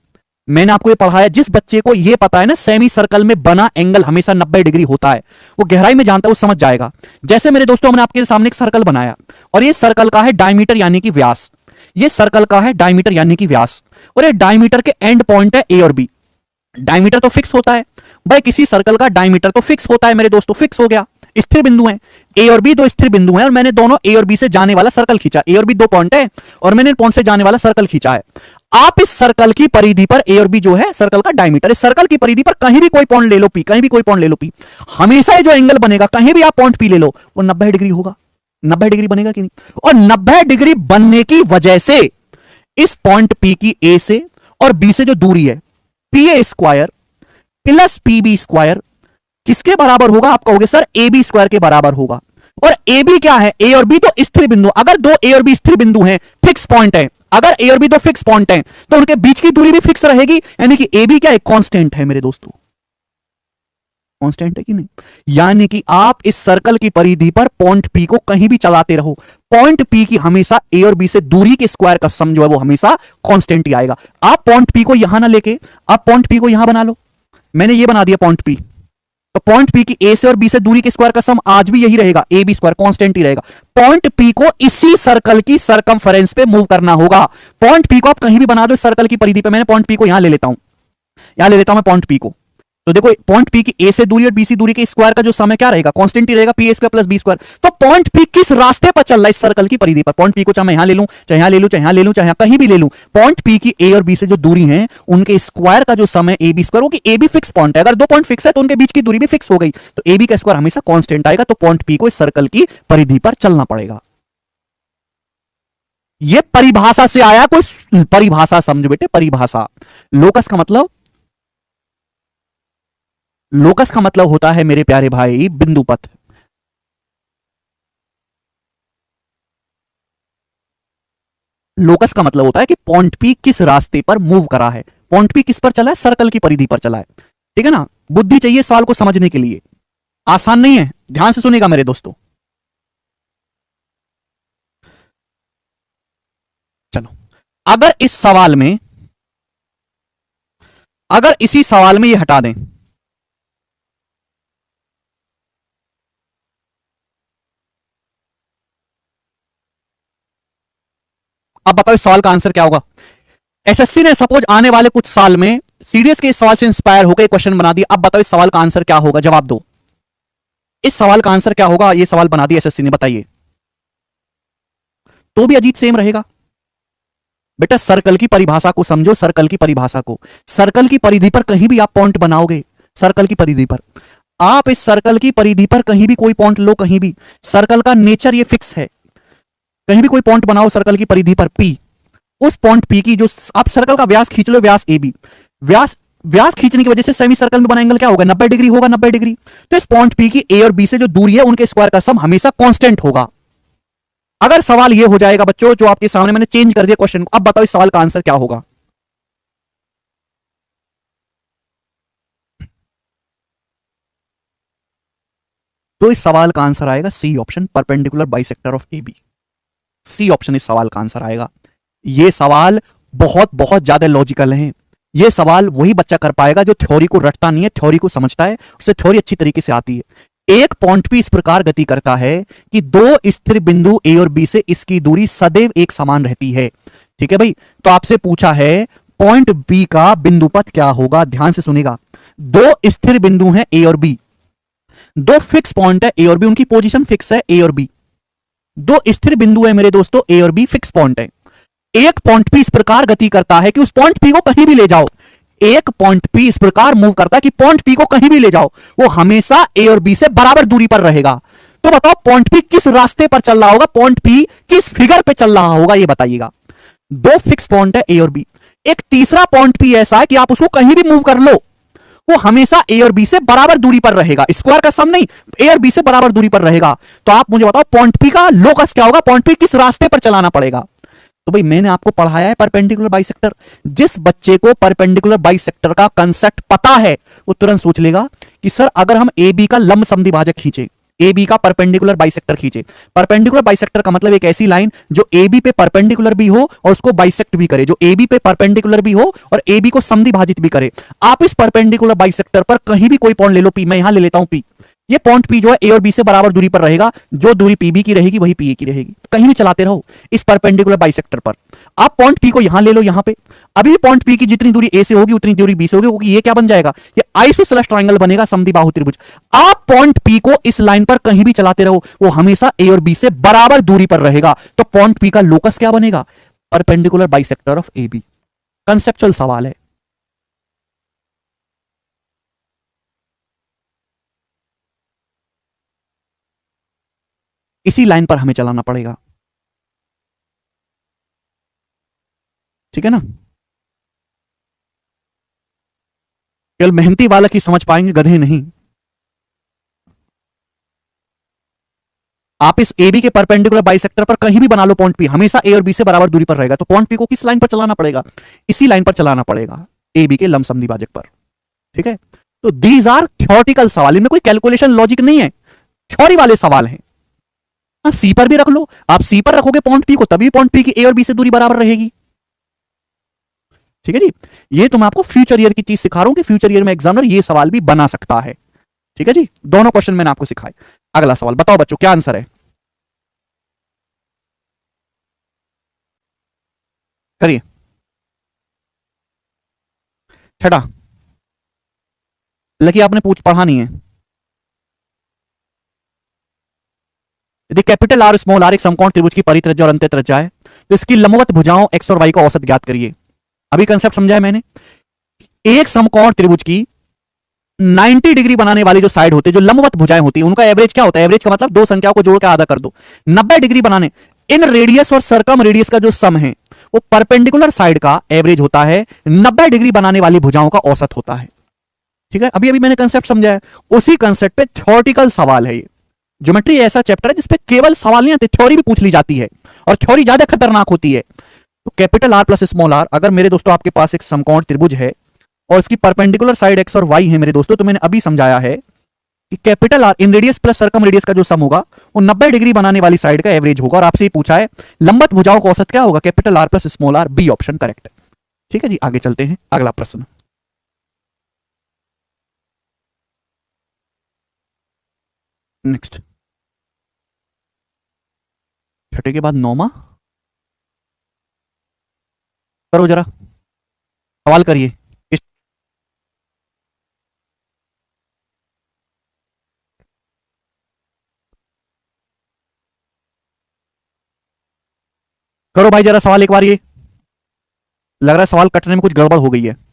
मैंने आपको ये पढ़ाया, जिस बच्चे को ये पता है ना सेमी सर्कल में बना एंगल हमेशा 90 डिग्री होता है, वो गहराई में जानता है, वो समझ जाएगा। जैसे मेरे दोस्तों हमने आपके सामने एक सर्कल बनाया और ये सर्कल का है डायमीटर यानी कि व्यास, ये सर्कल का है डायमीटर यानी कि व्यास, और ये डायमीटर के एंड पॉइंट है ए और बी। डायमीटर तो फिक्स होता है भाई, किसी सर्कल का डायमीटर तो फिक्स होता है मेरे दोस्तों, फिक्स हो गया। स्थिर बिंदु हैं ए और बी, दो स्थिर बिंदु हैं, और मैंने दोनों ए और बी से जाने वाला सर्कल खींचा। ए और बी दो पॉइंट है और मैंने पॉइंट से जाने वाला सर्कल खींचा है। आप इस सर्कल की परिधि पर, ए और बी जो है सर्कल का डायमीटर, इस सर्कल की परिधि पर कहीं भी कोई पॉइंट ले लो पी, कहीं भी कोई पॉइंट ले लो पी, हमेशा जो एंगल बनेगा कहीं भी आप पॉइंट पी ले लो वो 90 डिग्री होगा। 90 डिग्री बनेगा कि नहीं? और 90 डिग्री बनने की वजह से इस पॉइंट पी की ए से और बी से जो दूरी है P A square plus P B square किसके बराबर होगा? आप कहोगे सर ए बी स्क्वायर के बराबर होगा। और ए बी क्या है? ए और बी तो स्थिर बिंदु, अगर दो ए और बी स्थिर बिंदु हैं, फिक्स पॉइंट है, अगर ए और बी दो फिक्स पॉइंट हैं तो उनके बीच की दूरी भी फिक्स रहेगी, यानी कि ए बी क्या है? कांस्टेंट है मेरे दोस्तों, कांस्टेंट है कि नहीं? यानी कि आप इस सर्कल की परिधि पर पॉइंट पी को कहीं भी चलाते रहो, पॉइंट पी की हमेशा ए और बी से दूरी के स्क्वायर का सम जो है वो हमेशा कांस्टेंट ही आएगा। आप पॉइंट पी को यहां ना लेके आप पॉइंट पी को यहां बना लो, मैंने ये बना दिया पॉइंट पी, तो पॉइंट पी की ए से और बी से दूरी के स्क्वायर का सम आज भी यही रहेगा, ए बी स्क्वायर कांस्टेंट ही रहेगा। पॉइंट पी को इसी सर्कल की सरकमफेरेंस पे मूव करना होगा। पॉइंट पी को आप कहीं भी बना दो सर्कल की परिधि पे, मैंने पॉइंट पी को यहां ले लेता हूं, यहां ले लेता हूं मैं पॉइंट पी को। तो देखो पॉइंट पी की ए से दूरी और बी से दूरी के स्क्वायर का जो सम है क्या रहेगा? कांस्टेंट ही रहेगा, P A square plus B square. तो पॉइंट पी किस रास्ते पर चल रहा है? इस सर्कल की परिधि पर। पॉइंट पी को चाहे मैं यहां ले लूं, चाहे यहां ले लूं, चाहे यहां ले लूं, चाहे कहीं भी ले लूं, पॉइंट पी की ए और बी से जो दूरी है उनके स्क्वायर का जो सम है ए बी स्क्वायर, वो कि ए बी फिक्स पॉइंट है, अगर दो पॉइंट फिक्स है तो उनके बीच की दूरी भी फिक्स हो गई, तो ए बी का स्क्वायर हमेशा कांस्टेंट आएगा। तो पॉइंट पी को इस सर्कल की परिधि पर चलना पड़ेगा। यह परिभाषा से आया, कोई परिभाषा समझो बेटे, परिभाषा। लोकस का मतलब, लोकस का मतलब होता है मेरे प्यारे भाई बिंदुपथ। लोकस का मतलब होता है कि पॉइंट पी किस रास्ते पर मूव करा है, पॉइंट पी किस पर चला है? सर्कल की परिधि पर चला है, ठीक है ना। बुद्धि चाहिए सवाल को समझने के लिए, आसान नहीं है, ध्यान से सुनिएगा मेरे दोस्तों। चलो, अगर इस सवाल में, अगर इसी सवाल में ये हटा दें, अब बताओ इस सवाल का आंसर क्या होगा? एसएससी ने सपोज आने वाले कुछ साल में सीडीएस के इस सवाल से इंस्पायर होकर क्वेश्चन बना दिया। अब बताओ इस सवाल का आंसर क्या होगा, जवाब दो। इस सवाल का आंसर क्या होगा, ये सवाल बना दिया एसएससी ने, बताइए। तो भी अजीत सेम रहेगा। बेटा सर्कल की परिभाषा को समझो, सर्कल की परिभाषा को। सर्कल की परिधि पर कहीं भी आप पॉइंट बनाओगे, सर्कल की परिधि पर आप इस सर्कल की परिधि पर कहीं भी कोई पॉइंट लो, कहीं भी सर्कल का नेचर ये फिक्स है। कहीं भी कोई पॉइंट बनाओ सर्कल की परिधि पर पी, उस पॉइंट पी की जो आप सर्कल का व्यास खींच लो, व्यास ए बी, व्यास व्यास खींचने की वजह से सेमी सर्कल में बना एंगल क्या होगा, 90 डिग्री होगा, 90 डिग्री। तो इस पॉइंट पी की ए और बी से जो दूरी है उनके स्क्वायर का सम हमेशा कांस्टेंट होगा। अगर सवाल ये हो जाएगा बच्चों, जो आपके सामने मैंने चेंज कर दिया क्वेश्चन को, अब बताओ इस सवाल का आंसर क्या होगा। तो इस सवाल का आंसर आएगा C option, perpendicular bisector of A B. C option इस सवाल का आंसर आएगा। ये सवाल बहुत बहुत ज्यादा लॉजिकल है। ये सवाल वही बच्चा कर पाएगा जो थ्योरी को रटता नहीं है, थ्योरी को समझता है, उसे थ्योरी अच्छी तरीके से आती है। एक पॉइंट भी इस प्रकार गति करता है कि दो स्थिर बिंदु ए और बी से इसकी दूरी सदैव एक समान रहती है। ठीक है भाई, तो आपसे पूछा है पॉइंट बी का बिंदु पथ क्या होगा, ध्यान से सुनेगा। दो स्थिर बिंदु हैं ए और बी, दो फिक्स पॉइंट है ए और बी, उनकी पोजीशन फिक्स है ए और बी। दो स्थिर बिंदु है मेरे दोस्तों ए और बी, फिक्स पॉइंट है। एक पॉइंट पी इस प्रकार गति करता है कि उस पॉइंट पी को कहीं भी ले जाओ, एक पॉइंट पी इस प्रकार मूव करता है कि पॉइंट पी को कहीं भी ले जाओ वो हमेशा ए और बी से बराबर दूरी पर रहेगा। तो बताओ पॉइंट पी किस रास्ते पर चल रहा होगा, पॉइंट पी किस फिगर पे चल रहा होगा, ये बताइएगा। दो फिक्स पॉइंट है ए और बी, एक तीसरा पॉइंट पी ऐसा है कि आप उसको कहीं भी मूव कर लो वो हमेशा ए और बी से बराबर दूरी पर रहेगा, स्क्वायर का सम नहीं, ए और बी से बराबर दूरी पर रहेगा। तो आप मुझे बताओ पॉइंट पी का लोकस क्या होगा, पॉइंट पी किस रास्ते पर चलाना पड़ेगा। तो भाई मैंने आपको पढ़ाया है परपेंडिकुलर बाइसेक्टर। जिस बच्चे को परपेंडिकुलर बाइसेक्टर का कंसेप्ट पता है वो तुरंत सोच लेगा कि सर अगर हम ए बी का लंब समद्विभाजक खींचे, ए बी का परपेंडिकुलर बाइसेक्टर खींचे। परपेंडिकुलर बाइसेक्टर का मतलब एक ऐसी लाइन जो ए बी पे परपेंडिकुलर भी हो और उसको बाइसेक्ट भी करे, जो ए बी पे परपेंडिकुलर भी हो और ए बी को समद्विभाजित भी करे। आप इस परपेंडिकुलर बाइसेक्टर पर कहीं भी कोई पॉइंट ले लो, पी मैं यहां ले लेता हूं पी, ये पॉइंट पी जो है ए और बी से बराबर दूरी पर रहेगा, जो दूरी पी बी की रहेगी वही पी ए की रहेगी। कहीं भी चलाते रहो इस परपेंडिकुलर बाइसेक्टर पर। आप पॉइंट पी को यहां ले लो, यहां पे अभी पॉइंट पी की जितनी दूरी ए से होगी उतनी दूरी बी से होगी, क्योंकि ये क्या बन जाएगा, ये आइसोसेलेस ट्रायंगल बनेगा, समद्विबाहु त्रिभुज। आप पॉइंट पी को इस लाइन पर कहीं भी चलाते रहो वो हमेशा ए और बी से बराबर दूरी पर रहेगा। तो पॉइंट पी का लोकस क्या बनेगा, perpendicular bisector of A B. Conceptual सवाल है। इसी लाइन पर हमें चलाना पड़ेगा, ठीक है ना। केवल मेहनती बालक ही समझ पाएंगे, गधे नहीं। आप इस ए बी के परपेंडिकुलर बाइसेक्टर पर कहीं भी बना लो पॉइंट पी, हमेशा ए और बी से बराबर दूरी पर रहेगा। तो पॉइंट पी को किस लाइन पर चलाना पड़ेगा, इसी लाइन पर चलाना पड़ेगा, ए बी के लंब समद्विभाजक पर। ठीक है, तो दीज आर थ्योरेटिकल सवाल, इनमें कोई कैलकुलेशन लॉजिक नहीं है, थ्योरी वाले सवाल हैं। सी पर भी रख लो, आप सी पर रखोगे पॉइंट पी को तभी पॉइंट पी की ए और बी से दूरी बराबर रहेगी। ठीक है जी, ये तो मैं आपको फ्यूचर ईयर की चीज सिखा रहा हूं कि फ्यूचर ईयर में एग्जामिनर ये सवाल भी बना सकता है। ठीक है जी, दोनों क्वेश्चन मैंने आपको सिखाए। अगला सवाल बताओ बच्चों, क्या आंसर है, करिए। छठा, लकी आपने पूछ पढ़ा नहीं है। यदि कैपिटल आर स्मॉल आर एक समकोण त्रिभुज की परित्रिज्या और अंत्यत्रिज्या है तो इसकी लंबवत भुजाओं एक्स और वाई का औसत ज्ञात करिए। अभी कंसेप्ट समझा है मैंने। एक समकोण त्रिभुज की 90 डिग्री बनाने वाली जो साइड होती है, जो लंबवत भुजाएं होती है, उनका एवरेज क्या होता है, एवरेज का मतलब दो संख्याओं को जोड़ के आधा कर दो। 90 डिग्री बनाने, इन रेडियस और सर्कम रेडियस का जो सम है वो परपेंडिकुलर साइड का एवरेज होता है, 90 डिग्री बनाने वाली भुजाओं का औसत होता है। ठीक है, अभी अभी मैंने कंसेप्ट समझाया, उसी कंसेप्ट पे थ्योरेटिकल सवाल है ये। ज्योमेट्री ऐसा चैप्टर है जिसपे केवल सवाल नहीं आते, थ्योरी भी पूछ ली जाती है और थ्योरी ज्यादा खतरनाक होती है। तो capital R plus small R, अगर मेरे दोस्तों आपके पास एक समकोण त्रिभुज है और इसकी परपेंडिकुलर साइड एक्स और वाई है मेरे दोस्तों, तो मैंने अभी समझाया है कि capital R inradius plus circumradius का जो सम होगा वो 90 डिग्री बनाने वाली साइड का एवरेज होगा। और आपसे ही पूछा है लंबवत भुजाओं का औसत क्या होगा, capital R plus small R, B option correct है। ठीक है जी, आगे चलते हैं, अगला प्रश्न। नेक्स्ट, छठे के बाद नौमा, करो जरा, सवाल करिए। करो भाई जरा सवाल एक बार, ये लग रहा है सवाल कटने में कुछ गड़बड़ हो गई है।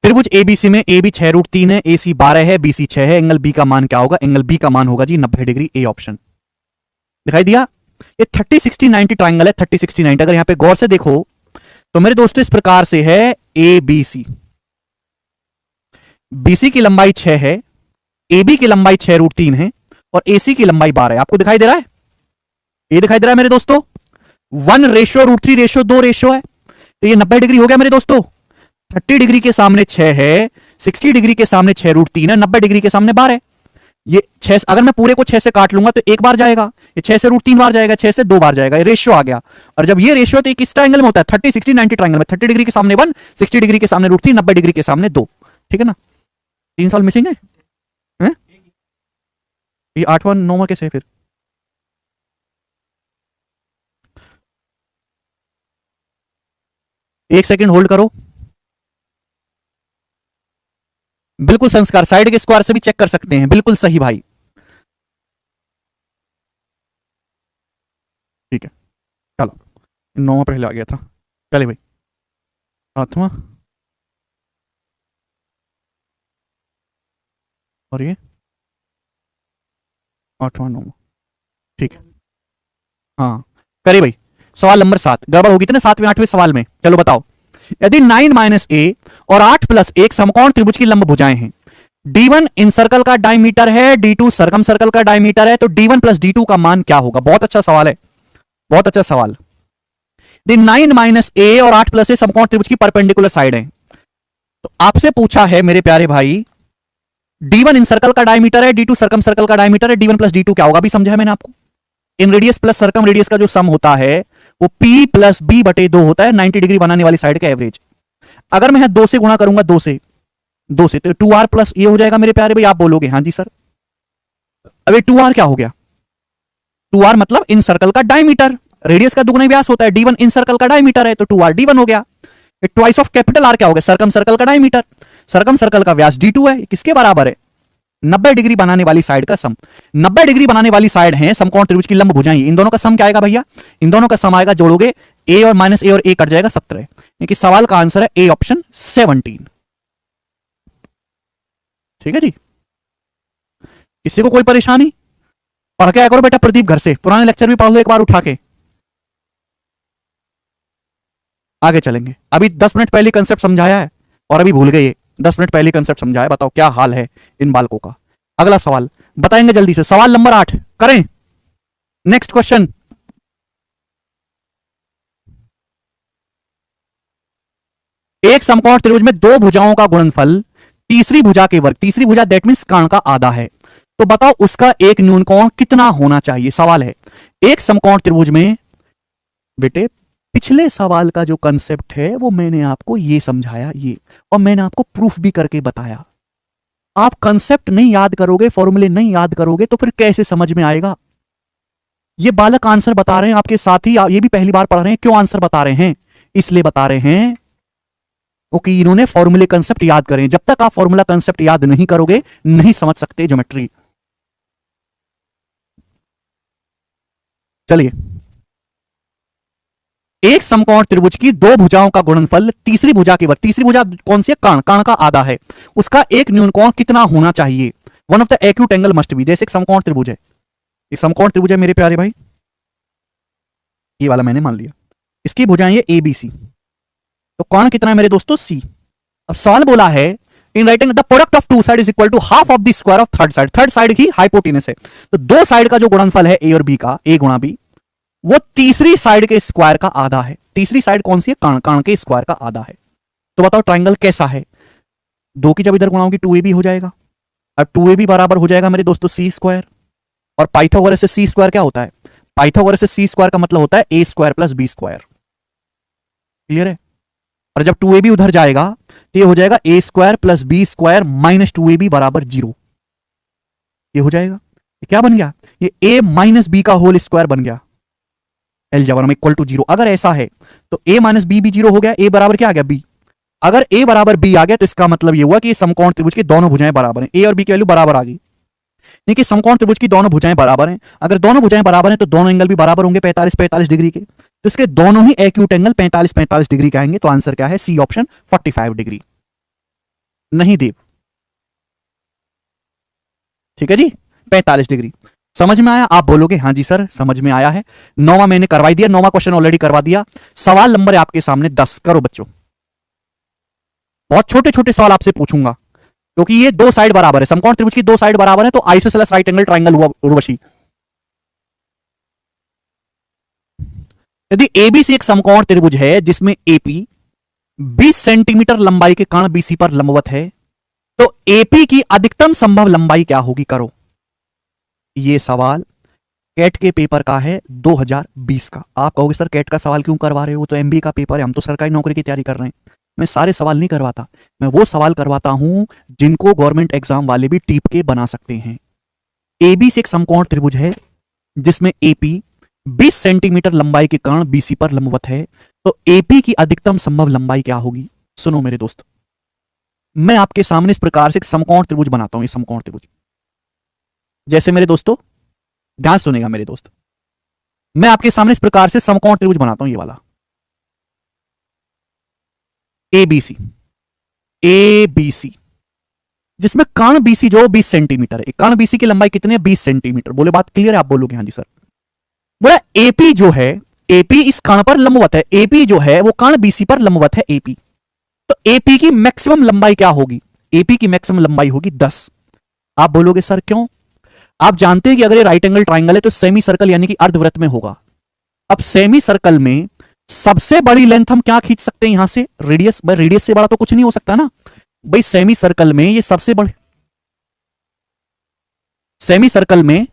त्रिभुज एबीसी में ए बी 6√3 है, ए सी 12 है, बी सी 6 है, एंगल बी का मान क्या होगा? एंगल बी का मान होगा जी 90 डिग्री, ए ऑप्शन। दिखाई दिया? ये 30 60 90 ट्राइंगल है, 30 60 90। अगर यहां पे गौर से देखो तो मेरे दोस्तों इस प्रकार से है ए बी सी, बीसी की लंबाई 6 है, ए बी की लंबाई 6√3 है और ए सी की लंबाई 12 है। आपको दिखाई दे रहा है? ये दिखाई दे रहा है मेरे दोस्तों? 1:√3:2 है, तो ये 90 डिग्री हो गया मेरे दोस्तों। 30 डिग्री के सामने 6 है, 60 डिग्री के सामने 6√3 है, 90 डिग्री के सामने 12 है। ये 6, अगर मैं पूरे को 6 से काट लूंगा तो एक बार जाएगा, ये 6 से √3 बार जाएगा, 6 से 2 बार जाएगा, ये रेशियो आ गया। और जब ये रेशियो तो किस ट्रायंगल में होता है? 30 60 90 ट्रायंगल में 30 डिग्री के सामने 1, 60 डिग्री के सामने √3, 90 डिग्री के सामने 2। ठीक है ना? 3 साल मिसिंग है, हैं? ये 8वां 9वां कैसे है फिर? एक सेकंड होल्ड करो। बिल्कुल संस्कार, साइड के स्क्वायर से भी चेक कर सकते हैं, बिल्कुल सही भाई। ठीक है, चलो 9वां पहले आ गया था, चले भाई 7वां और ये 8वां 9वां। ठीक है, हाँ करिए भाई। सवाल नंबर 7 गड़बड़ होगी थी ना 7वें 8वें सवाल में। चलो बताओ, यदि 9 - a और 8 + 1 समकोण त्रिभुज की लंब भुजाएं हैं, d1 इन सर्कल का डायमीटर है, d2 सरकम सर्कल का डायमीटर है, तो d1 + d2 का मान क्या होगा? बहुत अच्छा सवाल है, बहुत अच्छा सवाल। 9 - a और 8 + a समकोण त्रिभुज की परपेंडिकुलर साइड है, तो आपसे पूछा है मेरे प्यारे भाई, d1 इन सर्कल का डायमीटर है, d2 सरकम सर्कल का डायमीटर है, d1 + d2 क्या होगा? अभी समझा है मैंने आपको। इन रेडियस प्लस सरकम रेडियस का जो सम होता है वो p + b/2 होता है, 90 डिग्री बनाने वाली साइड का एवरेज। अगर मैं 2 से गुणा करूंगा, 2 से तो 2r प्लस ये हो जाएगा मेरे प्यारे भाई। आप बोलोगे हाँ जी सर, अबे 2r क्या हो गया? 2r मतलब इन सर्कल का डायमीटर, रेडियस का दुगना व्यास होता है, d1 इन सर्कल का डायमीटर है तो 2r d1 हो गया। ट्वाइस ऑफ कैपिटल आर क्या हो गया? सरकम सर्कल का डायमीटर, सरकम सर्कल का व्यास d2 है, किसके बराबर है? 90 डिग्री बनाने वाली साइड का सम। 90 डिग्री बनाने वाली साइड है समकोण त्रिभुज की लंब भुजाएं, इन दोनों का सम क्या आएगा भैया? इन दोनों का सम आएगा, जोड़ोगे a और -a और a कट जाएगा 17, यानी सवाल का आंसर है ए ऑप्शन 17। ठीक है जी, किसी को कोई परेशानी? पढ़ के आया करो बेटा प्रदीप घर से, पुराने लेक्चर भी पढ़ लो एक बार उठा के। आगे चलेंगे, अभी 10 मिनट पहले कंसेप्ट समझाया है और अभी भूल गए। 10 मिनट पहले कंसेप्ट समझाया, बताओ क्या हाल है इन बालकों का। अगला सवाल बताएंगे जल्दी से, सवाल नंबर 8 करें। नेक्स्ट क्वेश्चन, एक समकोण त्रिभुज में दो भुजाओं का गुणनफल तीसरी भुजा के वर्ग, तीसरी भुजा दैट मींस कर्ण का आधा है, तो बताओ उसका एक न्यून कोण कितना होना चाहिए? सवाल है एक समकोण त्रिभुज में। बेटे पिछले सवाल का जो कंसेप्ट है वो मैंने आपको ये समझाया, ये, और मैंने आपको प्रूफ भी करके बताया। आप कंसेप्ट नहीं याद करोगे, फॉर्मूले नहीं याद करोगे तो फिर कैसे समझ में आएगा? ये बालक आंसर बता रहे हैं आपके साथी, ये भी पहली बार पढ़ रहे हैं। क्यों आंसर बता रहे हैं? इसलिए बता रहे हैं क्योंकि इन्होंने फॉर्मूले कंसेप्ट याद करें। जब तक आप फॉर्मूला कंसेप्ट याद नहीं करोगे नहीं समझ सकते ज्योमेट्री। चलिए, एक समकोण त्रिभुज की दो भुजाओं का गुणनफल तीसरी भुजा के वक्त, तीसरी भुजा कौन सी है? कर्ण, कर्ण का आधा है, उसका एक न्यून कोण कितना होना चाहिए? One of the acute angle must be. जैसे एक समकोण त्रिभुज है, एक समकोण त्रिभुज है मेरे प्यारे भाई, ये वाला मैंने मान लिया, इसकी भुजाएं ये ए बी सी, तो कोण कितना है मेरे दोस्तों? सी। अब सवाल बोला है in writing the product of two side is equal to half of the square of third side. Third side की हाइपोटेनस है, तो दो साइड का जो गुणनफल है ए और बी का, ए गुणा बी, वो तीसरी साइड के स्क्वायर का आधा है। तीसरी साइड कौन सी है? कर्ण, कर्ण के स्क्वायर का आधा है। तो बताओ ट्राइंगल कैसा है? दो की जब इधर गुणाओगी 2ab हो जाएगा। अब 2ab बराबर हो जाएगा मेरे दोस्तों सी स्क्वायर, और पाइथागोरस से सी स्क्वायर क्या होता है? पाइथागोरस से सी स्क्वायर का मतलब होता है A square plus B square. Clear है? और जब 2ab उधर जाएगा तो ये हो जाएगा A square plus B square minus 2ab बराबर 0। ये हो जाएगा, ये क्या बन गया? ये a माइनस बी का होल स्क्वायर बन गया, एलजेब्रा में इक्वल टू 0। अगर ऐसा है तो a माइनस बी भी 0 हो गया, a बराबर क्या आ गया? b। अगर a बराबर b आ गया तो इसका मतलब ये हुआ कि समकोण त्रिभुज की दोनों भुजाएं बराबर हैं, a और b की वैल्यू बराबर आ गई। देखिए समकोण त्रिभुज की दोनों भुजाएं बराबर हैं, अगर दोनों भुजाएं बराबर हैं तो दोनों एंगल भी बराबर होंगे 45-45 डिग्री के, तो इसके दोनों ही एक्यूट एंगल 45-45 डिग्री के आएंगे। तो आंसर क्या है? C option 45 degree. नहीं देव, ठीक है जी, 45 डिग्री। समझ में आया? आप बोलोगे हाँ जी सर समझ में आया है। 9वां मैंने करवाई दिया, 9वां क्वेश्चन ऑलरेडी करवा दिया। सवाल नंबर है आपके सामने 10। करो बच्चों, बहुत छोटे छोटे सवाल आपसे पूछूंगा क्योंकि ये दो साइड बराबर है, समकोण त्रिभुज की दो साइड बराबर है, तो आइसोसेलेस राइट एंगल ट्राइंगल हुआ उर्वशी। यदि एबीसी एक समकोण त्रिभुज है जिसमें एपी 20 सेंटीमीटर लंबाई के कर्ण बीसी पर लंबवत है, तो एपी की अधिकतम संभव लंबाई क्या होगी? करो। ये सवाल कैट के पेपर का है 2020 का। आप कहोगे सर कैट का सवाल क्यों करवा रहे हो? तो एमबीए का पेपर है, हम तो सरकारी नौकरी की तैयारी कर रहे हैं। मैं सारे सवाल नहीं करवाता, मैं वो सवाल करवाता हूं जिनको गवर्नमेंट एग्जाम वाले भी टीप के बना सकते हैं। एबी से एक समकोण त्रिभुज है जिसमें एपी 20 सेंटीमीटर लंबाई के कर्ण बीसी पर लंबवत है, तो एपी की अधिकतम संभव लंबाई क्या होगी? सुनो मेरे दोस्त, मैं आपके सामने इस प्रकार से एक समकोण त्रिभुज बनाता हूं। ये समकोण त्रिभुज जैसे मेरे दोस्तों ध्यान सुनेगा मेरे दोस्त, मैं आपके सामने इस प्रकार से समकोण त्रिभुज बनाता हूं, ये वाला एबीसी, एबीसी जिसमें कर्ण बीसी जो 20 सेंटीमीटर है। कर्ण बीसी की लंबाई कितनी है? 20 सेंटीमीटर। बोले बात क्लियर है? आप बोलोगे हाँ जी सर। बोला एपी जो है, एपी इस कर्ण पर लंबवत है, एपी जो है वो कर्ण बीसी पर लंबवत है एपी, तो एपी की मैक्सिमम लंबाई क्या होगी? एपी की मैक्सिमम लंबाई होगी 10। आप बोलोगे सर क्यों? आप जानते हैं कि अगर ये राइट एंगल ट्राइंगल है तो सेमी सर्कल यानी कि अर्धवृत्त में होगा। अब सेमी सर्कल में सबसे बड़ी लेंथ हम क्या खींच सकते हैं? यहां से रेडियस। भाई रेडियस से बड़ा तो कुछ नहीं हो सकता ना भाई। सेमी सर्कल में ये सबसे बड़े, सेमी सर्कल में